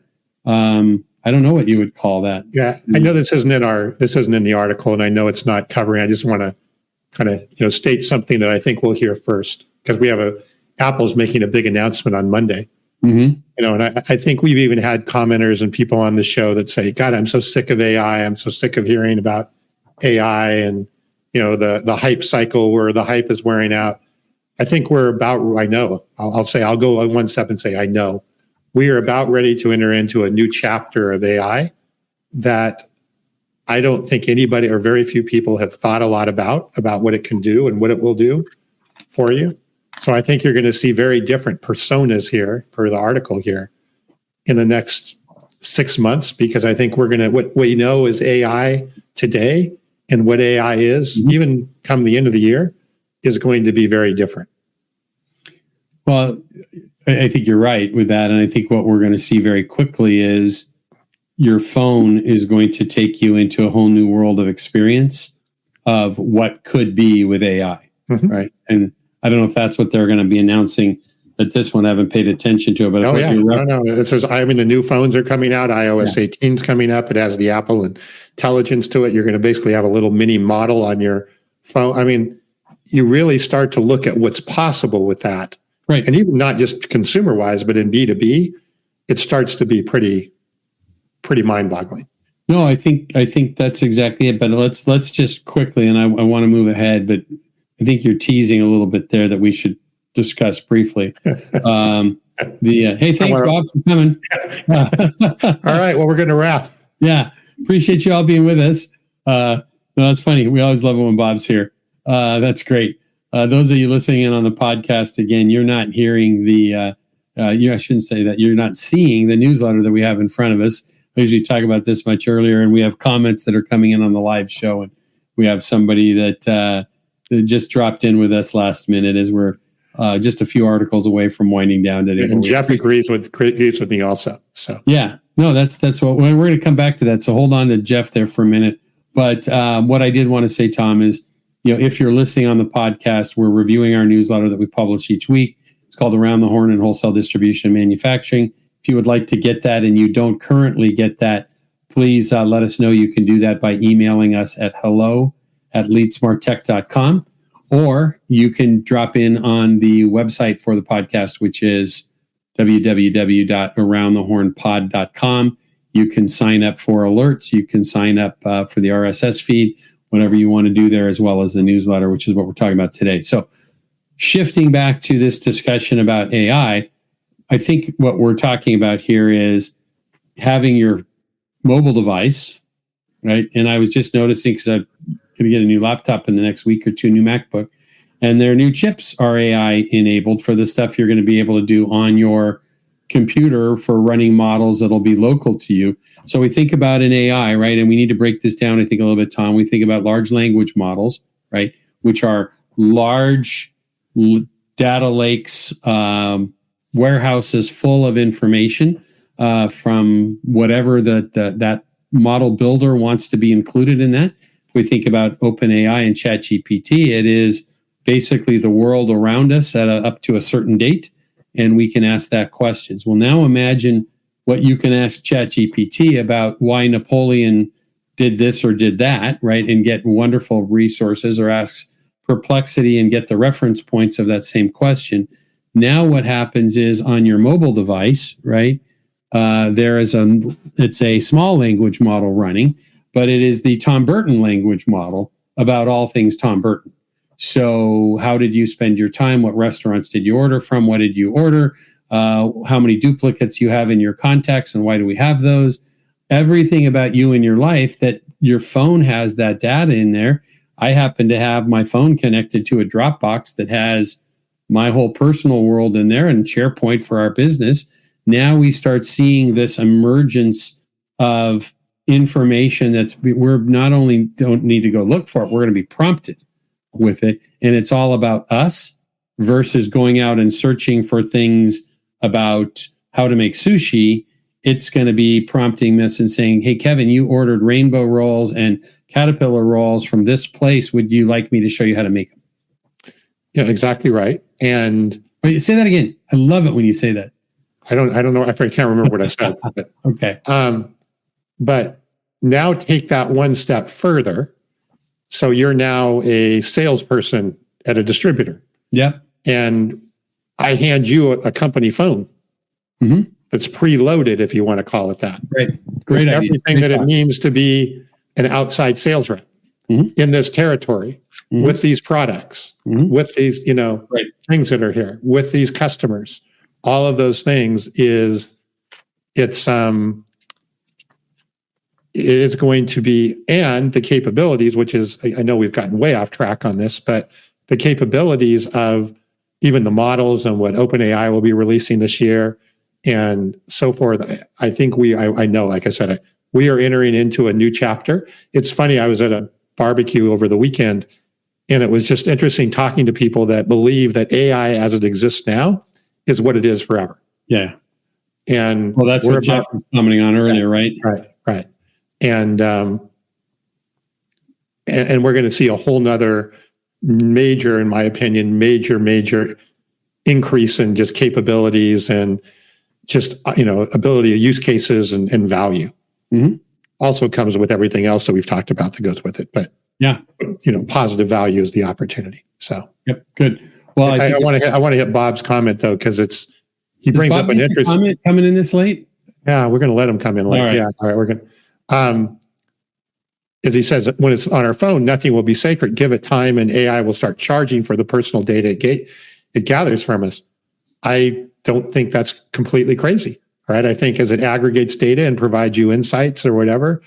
I don't know what you would call that. Yeah, I know this isn't in the article, and I know it's not covering. I just want to kind of state something that I think we'll hear first, because we have Apple's making a big announcement on Monday. Mm-hmm. And I think we've even had commenters and people on the show that say, God, I'm so sick of AI. I'm so sick of hearing about AI and, the hype cycle where the hype is wearing out. I think we're about, I'll go one step and say, I know we are about ready to enter into a new chapter of AI that I don't think anybody or very few people have thought a lot about what it can do and what it will do for you. So I think you're going to see very different personas here, per the article here, in the next 6 months, because I think what we know is AI today and what AI is, even come the end of the year, is going to be very different. Well, I think you're right with that. And I think what we're going to see very quickly is your phone is going to take you into a whole new world of experience of what could be with AI, right? And I don't know if that's what they're going to be announcing at this one. I haven't paid attention to it, but the new phones are coming out. iOS 18 is coming up. It has the Apple intelligence to it. You're going to basically have a little mini model on your phone. I mean, you really start to look at what's possible with that, right? And even not just consumer wise, but in B2B, it starts to be pretty mind-boggling. No, I think that's exactly it. But let's just quickly, and I want to move ahead, but I think you're teasing a little bit there that we should discuss briefly. Hey, thanks, Bob, for coming. All right, well, we're going to wrap. Yeah, appreciate you all being with us. No, that's funny. We always love it when Bob's here. That's great. Those of you listening in on the podcast, again, you're not hearing I shouldn't say that. You're not seeing the newsletter that we have in front of us. I usually talk about this much earlier, and we have comments that are coming in on the live show, and we have somebody that just dropped in with us last minute as we're just a few articles away from winding down today. And Jeff agrees with me also. So yeah, no, that's what we're going to come back to that. So hold on to Jeff there for a minute. But what I did want to say, Tom, is if you're listening on the podcast, we're reviewing our newsletter that we publish each week. It's called Around the Horn in Wholesale Distribution and Manufacturing. If you would like to get that and you don't currently get that, please let us know. You can do that by emailing us at hello@leadsmarttech.com, or you can drop in on the website for the podcast, which is www.aroundthehornpod.com. You can sign up for alerts. You can sign up for the RSS feed, whatever you want to do there, as well as the newsletter, which is what we're talking about today. So shifting back to this discussion about AI, I think what we're talking about here is having your mobile device, right? And I was just noticing, because I'm going to get a new laptop in the next week or two, new MacBook, and their new chips are AI enabled for the stuff you're going to be able to do on your computer for running models that'll be local to you. So we think about an AI, right? And we need to break this down, I think, a little bit, Tom. We think about large language models, right? Which are large data lakes, warehouses full of information from whatever that model builder wants to be included in that. If we think about OpenAI and ChatGPT, it is basically the world around us up to a certain date, and we can ask that questions. Well, now imagine what you can ask ChatGPT about why Napoleon did this or did that, right? And get wonderful resources, or ask Perplexity and get the reference points of that same question. Now what happens is on your mobile device, right? It's a small language model running, but it is the Tom Burton language model about all things Tom Burton. So how did you spend your time? What restaurants did you order from? What did you order? How many duplicates you have in your contacts, and why do we have those? Everything about you and your life that your phone has that data in there. I happen to have my phone connected to a Dropbox that has my whole personal world in there, and SharePoint for our business. Now we start seeing this emergence of information we're not only don't need to go look for it, we're going to be prompted with it. And it's all about us versus going out and searching for things about how to make sushi. It's going to be prompting us and saying, hey, Kevin, you ordered rainbow rolls and caterpillar rolls from this place. Would you like me to show you how to make them? Yeah, exactly right. And wait, say that again. I love it when you say that. I don't know. I can't remember what I said. But, Okay. but now take that one step further. So you're now a salesperson at a distributor. Yep. And I hand you a company phone that's preloaded, if you want to call it that. Great idea. Everything that it means to be an outside sales rep in this territory with these products, with these, things that are here, with these customers. All of those things it is going to be, and the capabilities, which is, I know we've gotten way off track on this, but the capabilities of even the models and what OpenAI will be releasing this year and so forth. I think I know, like I said, we are entering into a new chapter. It's funny, I was at a barbecue over the weekend, and it was just interesting talking to people that believe that AI as it exists now is what it is forever. Yeah. And well, that's what Jeff was commenting on earlier, right? Right. And we're going to see a whole nother major, in my opinion, major increase in just capabilities and just, ability of use cases and value. Also comes with everything else that we've talked about that goes with it. But yeah, positive value is the opportunity. So yep, good. Well, I want to hit Bob's comment though, because he brings up an interesting comment coming in this late. Yeah, we're going to let him come in late. All right. Yeah, all right. We're going to. As he says, when it's on our phone, nothing will be sacred. Give it time, and AI will start charging for the personal data it gathers from us. I don't think that's completely crazy, right? I think as it aggregates data and provides you insights or whatever,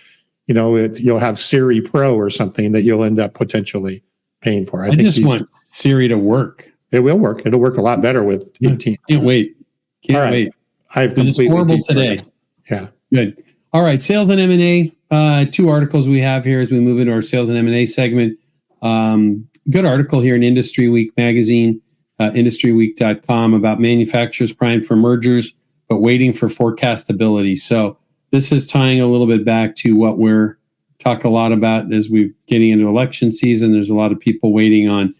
you'll have Siri Pro or something that you'll end up potentially paying for. I just want Siri to work. It will work. It'll work a lot better with 18. Can't wait. Can't wait. It's horrible today. Yeah. Good. All right. Sales and M&A. 2 articles we have here as we move into our sales and M&A segment. Good article here in Industry Week magazine, industryweek.com, about manufacturers primed for mergers, but waiting for forecastability. So this is tying a little bit back to what we're talking a lot about as we're getting into election season. There's a lot of people waiting on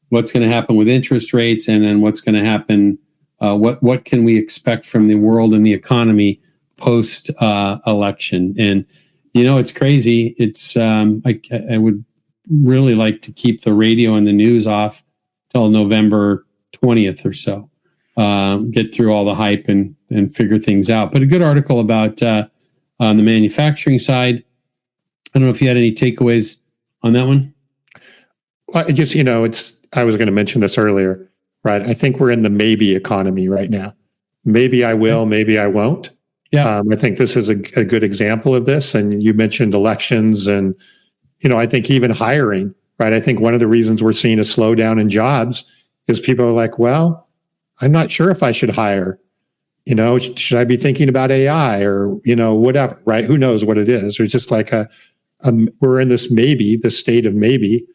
what's going to happen with interest rates, and then what's going to happen. What can we expect from the world and the economy post election? And it's crazy. It's I would really like to keep the radio and the news off till November 20th or so. Get through all the hype and figure things out. But a good article about on the manufacturing side. I don't know if you had any takeaways on that one. Well, it just I was going to mention this earlier, right? I think we're in the maybe economy right now. Maybe I will, maybe I won't. Yeah, I think this is a good example of this. And you mentioned elections, and I think even hiring, right? I think one of the reasons we're seeing a slowdown in jobs is people are like, well, I'm not sure if I should hire. Should I be thinking about AI or whatever, right? Who knows what it is? There's just like we're in this state of maybe.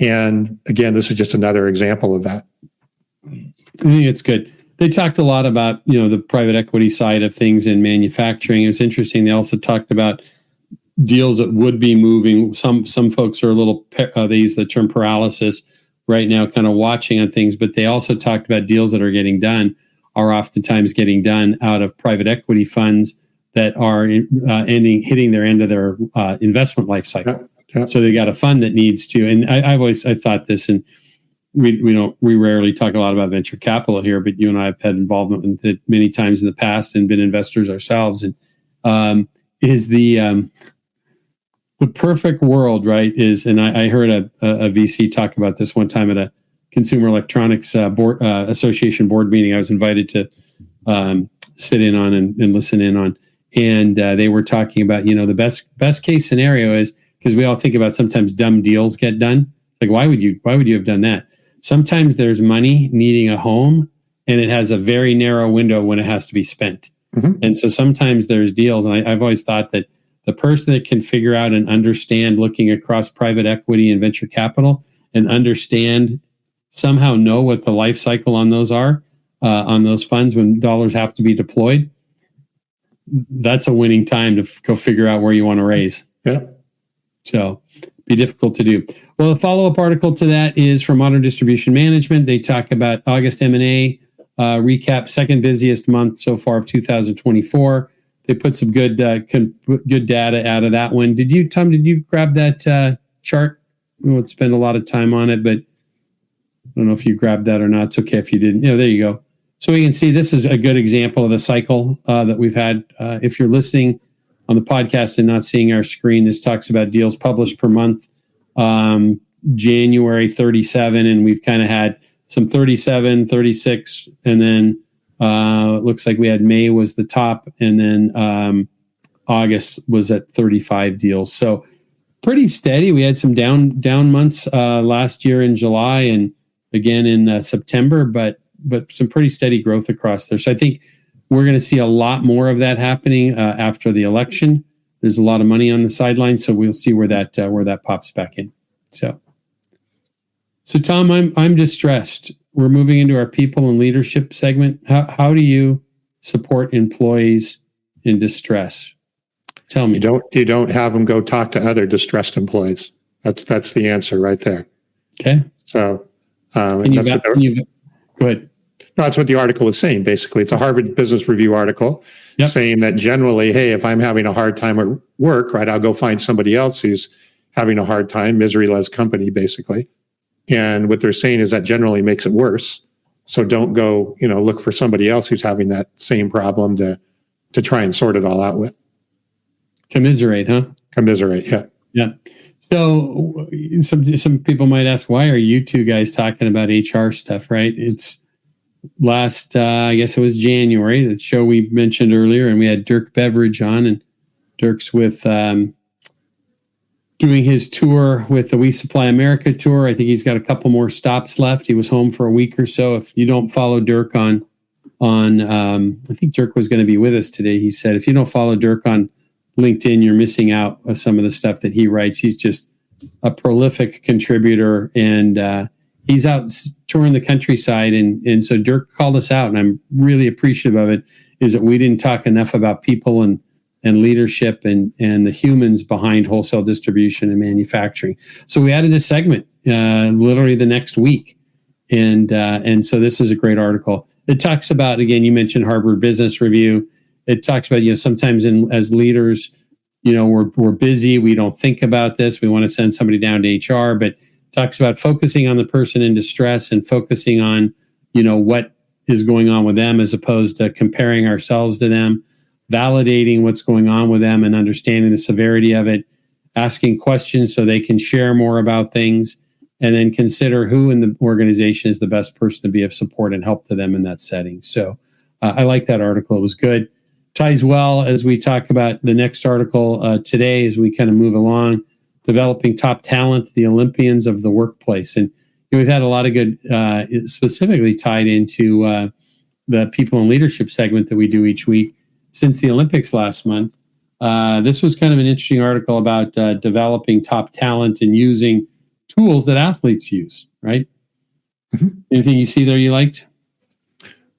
And again, this is just another example of that. I think it's good. They talked a lot about, the private equity side of things in manufacturing. It was interesting. They also talked about deals that would be moving. Some folks are a little, they use the term paralysis right now, kind of watching on things, but they also talked about deals that are getting done are oftentimes getting done out of private equity funds that are hitting their end of their investment life cycle. Yeah. So they got a fund that needs to, and I thought this, and we rarely talk a lot about venture capital here, but you and I have had involvement with it many times in the past and been investors ourselves. And is the perfect world, right? And I heard a VC talk about this one time at a Consumer Electronics Association board meeting. I was invited to sit in on and listen in on, and they were talking about the best case scenario is, because we all think about sometimes dumb deals get done. Like, why would you have done that? Sometimes there's money needing a home, and it has a very narrow window when it has to be spent. And so sometimes there's deals, and I've always thought that the person that can figure out and understand, looking across private equity and venture capital, and somehow know what the life cycle on those are, on those funds when dollars have to be deployed, that's a winning time to go figure out where you want to raise. Yeah. So be difficult to do. Well, the follow-up article to that is from Modern Distribution Management. They talk about August M&A recap, second busiest month so far of 2024. They put some good data out of that one. Tom, did you grab that chart? We won't spend a lot of time on it, but I don't know if you grabbed that or not. It's okay if you didn't. There you go. So we can see this is a good example of the cycle that we've had. If you're listening on the podcast and not seeing our screen, this talks about deals published per month. January 37, and we've kind of had some 37, 36, and then it looks like we had May was the top, and then August was at 35 deals. So pretty steady. We had some down months last year in July and again in September, but some pretty steady growth across there. So I think we're going to see a lot more of that happening after the election. There's a lot of money on the sidelines, so we'll see where that pops back in. So Tom, I'm distressed. We're moving into our people and leadership segment. How do you support employees in distress? Tell me. You don't have them go talk to other distressed employees. That's the answer right there. Okay. So go ahead. No, that's what the article was saying. Basically, it's a Harvard Business Review article saying that generally, hey, if I'm having a hard time at work, right, I'll go find somebody else who's having a hard time, misery-less company, basically. And what they're saying is that generally makes it worse. So don't go, look for somebody else who's having that same problem to try and sort it all out with. Commiserate, huh? Commiserate, yeah. Yeah. So some people might ask, why are you two guys talking about HR stuff, right? It's last, I guess it was January, the show we mentioned earlier, and we had Dirk Beveridge on, and Dirk's with doing his tour with the We Supply America tour. I think he's got a couple more stops left. He was home for a week or so. If you don't follow Dirk on I think Dirk was going to be with us today. He said, if you don't follow Dirk on LinkedIn, you're missing out on some of the stuff that he writes. He's just a prolific contributor, and he's out touring the countryside. And so Dirk called us out, and I'm really appreciative of it, is that we didn't talk enough about people and leadership and the humans behind wholesale distribution and manufacturing. So we added this segment literally the next week. And so this is a great article. It talks about, again, you mentioned Harvard Business Review. It talks about, sometimes as leaders, we're busy. We don't think about this. We want to send somebody down to HR, but talks about focusing on the person in distress and focusing on, what is going on with them as opposed to comparing ourselves to them, validating what's going on with them and understanding the severity of it, asking questions so they can share more about things, and then consider who in the organization is the best person to be of support and help to them in that setting. So I like that article. It was good. Ties well as we talk about the next article today as we kind of move along, developing top talent, the Olympians of the workplace. And we've had a lot of good, specifically tied into the people and leadership segment that we do each week since the Olympics last month. This was kind of an interesting article about developing top talent and using tools that athletes use, right? Mm-hmm. Anything you see there you liked?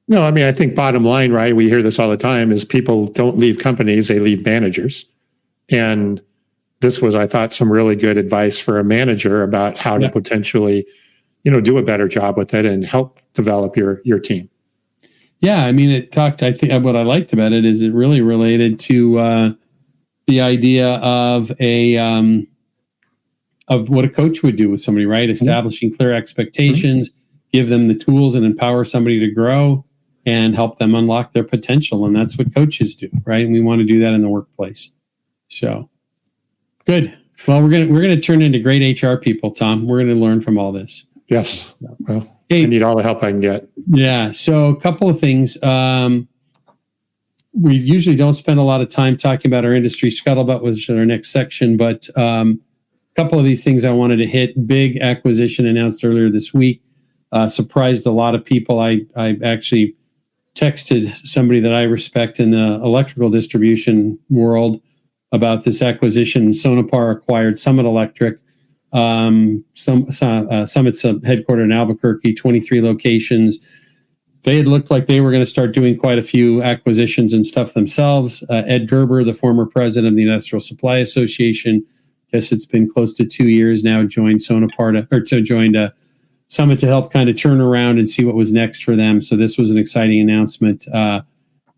No, I mean, I think bottom line, right, we hear this all the time, is people don't leave companies, they leave managers. And this was, I thought, some really good advice for a manager about how to potentially, do a better job with it and help develop your team. Yeah, I mean, I think what I liked about it is it really related to the idea of of what a coach would do with somebody, right? Establishing clear expectations, give them the tools and empower somebody to grow and help them unlock their potential. And that's what coaches do, right? And we want to do that in the workplace. So good. Well, we're gonna turn into great HR people, Tom. We're going to learn from all this. Yes. Well, I need all the help I can get. Yeah. So a couple of things. We usually don't spend a lot of time talking about our industry scuttlebutt, which is our next section, but a couple of these things I wanted to hit. Big acquisition announced earlier this week. Surprised a lot of people. I actually texted somebody that I respect in the electrical distribution world about this acquisition. Sonepar acquired Summit Electric. Summit's headquartered in Albuquerque, 23 locations. They had looked like they were going to start doing quite a few acquisitions and stuff themselves. Ed Gerber, the former president of the Industrial Supply Association, guess it's been close to 2 years now, joined joined Summit to help kind of turn around and see what was next for them. So this was an exciting announcement. I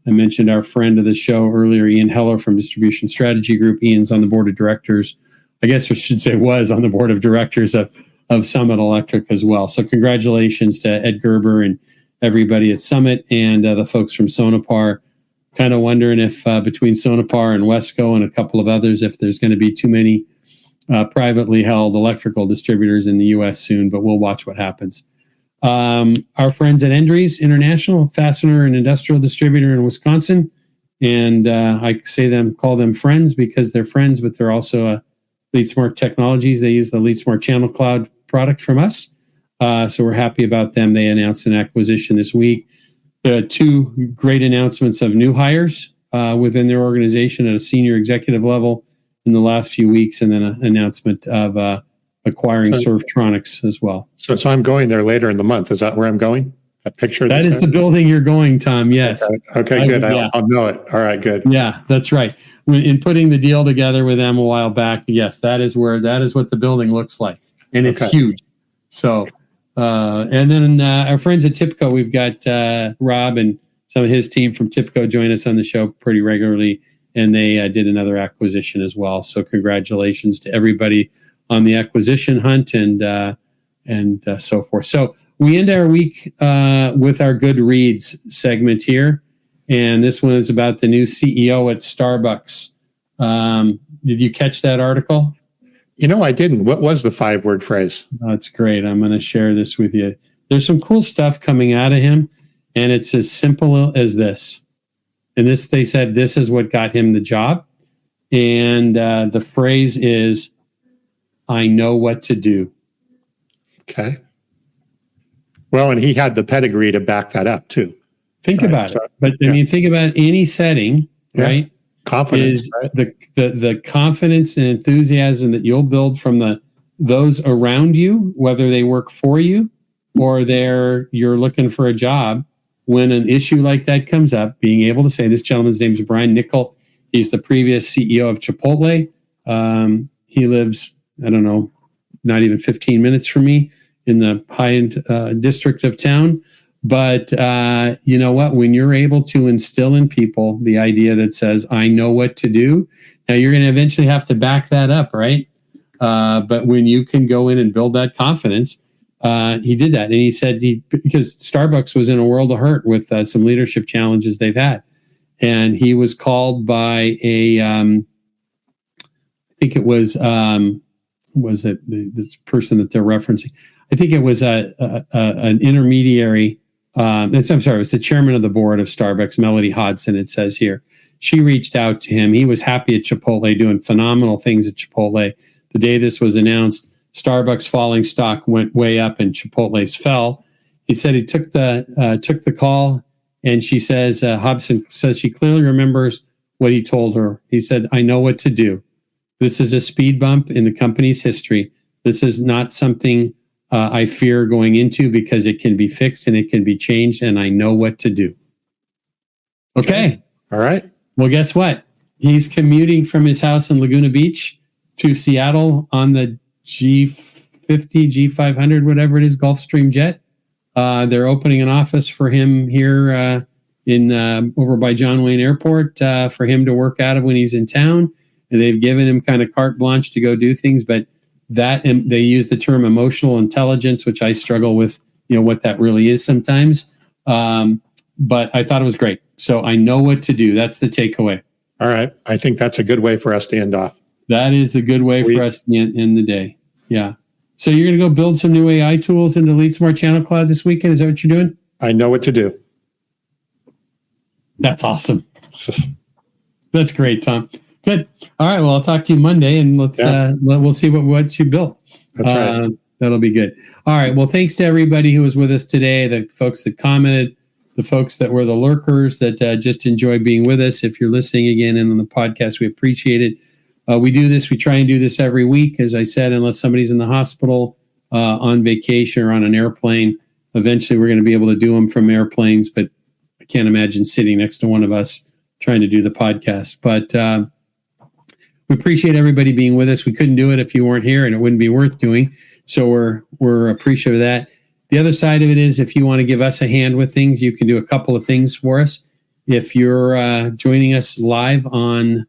mentioned our friend of the show earlier, Ian Heller from Distribution Strategy Group. Ian's on the board of directors. I guess I should say was on the board of directors of Summit Electric as well. So congratulations to Ed Gerber and everybody at Summit and the folks from Sonepar. Kind of wondering if between Sonepar and Wesco and a couple of others, if there's going to be too many privately held electrical distributors in the U.S. soon, but we'll watch what happens. Our friends at Endries International, fastener and industrial distributor in Wisconsin, and I call them friends because they're friends, but they're also LeadSmart Technologies. They use the LeadSmart Channel Cloud product from us, so we're happy about them. They announced an acquisition this week. Two great announcements of new hires within their organization at a senior executive level in the last few weeks, and then an announcement of acquiring Servtronics as well. So I'm going there later in the month. Is that where I'm going? That picture? That is the building you're going, Tom. Yes. Okay, good. I'll know it. All right, good. Yeah, that's right. In putting the deal together with them a while back, yes, that is what the building looks like. And it's huge. So, and then our friends at TIPCO, we've got Rob and some of his team from TIPCO join us on the show pretty regularly. And they did another acquisition as well. So congratulations to everybody on the acquisition hunt and so forth. So we end our week with our Good Reads segment here. And this one is about the new CEO at Starbucks. Did you catch that article? I didn't. What was the 5-word phrase? That's great. I'm going to share this with you. There's some cool stuff coming out of him. And it's as simple as this. And they said this is what got him the job. And the phrase is, I know what to do. Okay. Well, and he had the pedigree to back that up too. Think about it. But I mean, think about any setting, right? Confidence, is right? The confidence and enthusiasm that you'll build from those around you, whether they work for you or you're looking for a job. When an issue like that comes up, being able to say, this gentleman's name is Brian Nickel. He's the previous CEO of Chipotle. He lives, I don't know, not even 15 minutes from me in the high-end district of town. But you know what? When you're able to instill in people the idea that says, I know what to do, now you're going to eventually have to back that up, right? But when you can go in and build that confidence, he did that. And he said, because Starbucks was in a world of hurt with some leadership challenges they've had. And he was called by I think it was it this person that they're referencing? I think it was an intermediary. It was the chairman of the board of Starbucks, Melody Hodson, it says here. She reached out to him. He was happy at Chipotle, doing phenomenal things at Chipotle. The day this was announced, Starbucks falling stock went way up and Chipotle's fell. He said he took the call, and she says, Hobson says she clearly remembers what he told her. He said, I know what to do. This is a speed bump in the company's history. This is not something I fear going into because it can be fixed and it can be changed, and I know what to do. Okay. All right. Well, guess what? He's commuting from his house in Laguna Beach to Seattle on the G50, G500, whatever it is, Gulfstream jet. They're opening an office for him here over by John Wayne Airport for him to work out of when he's in town. And they've given him kind of carte blanche to go do things, but they use the term emotional intelligence, which I struggle with, what that really is sometimes. But I thought it was great. So I know what to do. That's the takeaway. All right. I think that's a good way for us to end off. That is a good way for us to end the day. Yeah. So you're going to go build some new AI tools into LeadSmart Channel Cloud this weekend? Is that what you're doing? I know what to do. That's awesome. That's great, Tom. Good. All right. Well, I'll talk to you Monday, and we'll see what you built. That's right. That'll be good. All right. Well, thanks to everybody who was with us today, the folks that commented, the folks that were the lurkers that just enjoy being with us. If you're listening again and on the podcast, we appreciate it. We try and do this every week, as I said, unless somebody's in the hospital, on vacation, or on an airplane. Eventually, we're going to be able to do them from airplanes, but I can't imagine sitting next to one of us trying to do the podcast. But we appreciate everybody being with us. We couldn't do it if you weren't here, and it wouldn't be worth doing. So we're appreciative of that. The other side of it is, if you want to give us a hand with things, you can do a couple of things for us. If you're joining us live on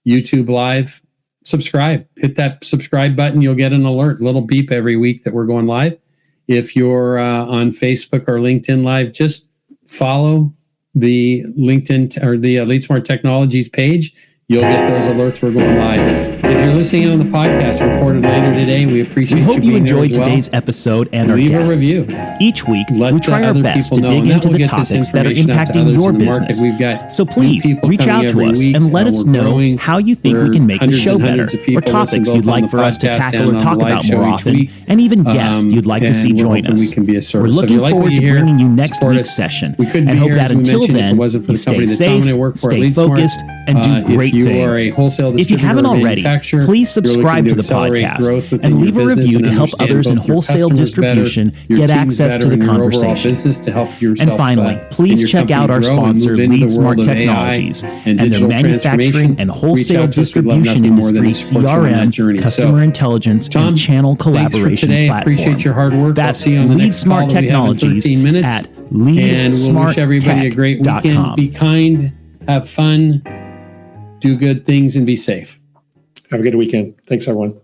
YouTube Live, subscribe. Hit that subscribe button. You'll get an alert, little beep every week that we're going live. If you're on Facebook or LinkedIn Live, just follow the LinkedIn or the LeadSmart Technologies page. You'll get those alerts. We're going live. If you're listening on the podcast recorded later today, we appreciate We hope you being enjoyed there as well. today's episode and Leave our a guests. review. Each week, Let we try our other best to people know, dig and that into will the get this topics that are information out to impacting others your in the market. business. We've got So please new people reach coming out to every us week. and let us We're know growing. how you think we We're can make the hundreds show and better, hundreds of or people topics listen you'd both on like the for us to podcast tackle and or on talk the live about show more each often, week. and even guests you'd like to see And we're join hoping we us. can be a We're service. So if looking you like what forward you to hear, bringing you next support week's us. session, We couldn't and be hope here, that as we until mentioned, if it then, wasn't for you the company stay that Tom safe, and I work for at stay LeadSmart. focused, and do great If you are a things. wholesale If you distributor haven't or already, manufacturer, please you're subscribe looking to the accelerate podcast growth within and your leave a business review and to help understand others in both your wholesale customers better, distribution your get teams access better, to the and your overall conversation. business to help yourself. And finally, and please your check out company our grow and sponsor, move into the LeadSmart world of AI Technologies, and their digital manufacturing transformation. and Reach wholesale out to us. We'd love distribution nothing more than to industry support you on that journey. CRM, customer So, intelligence, Tom, and channel thanks for collaboration today. platform. Appreciate your hard work. I'll That's see you on the next call LeadSmart that we have in Technologies 13 minutes. at And we'll wish everybody a great weekend. LeadSmartTech.com. Be kind, have fun, do good things, and be safe. Have a good weekend. Thanks, everyone.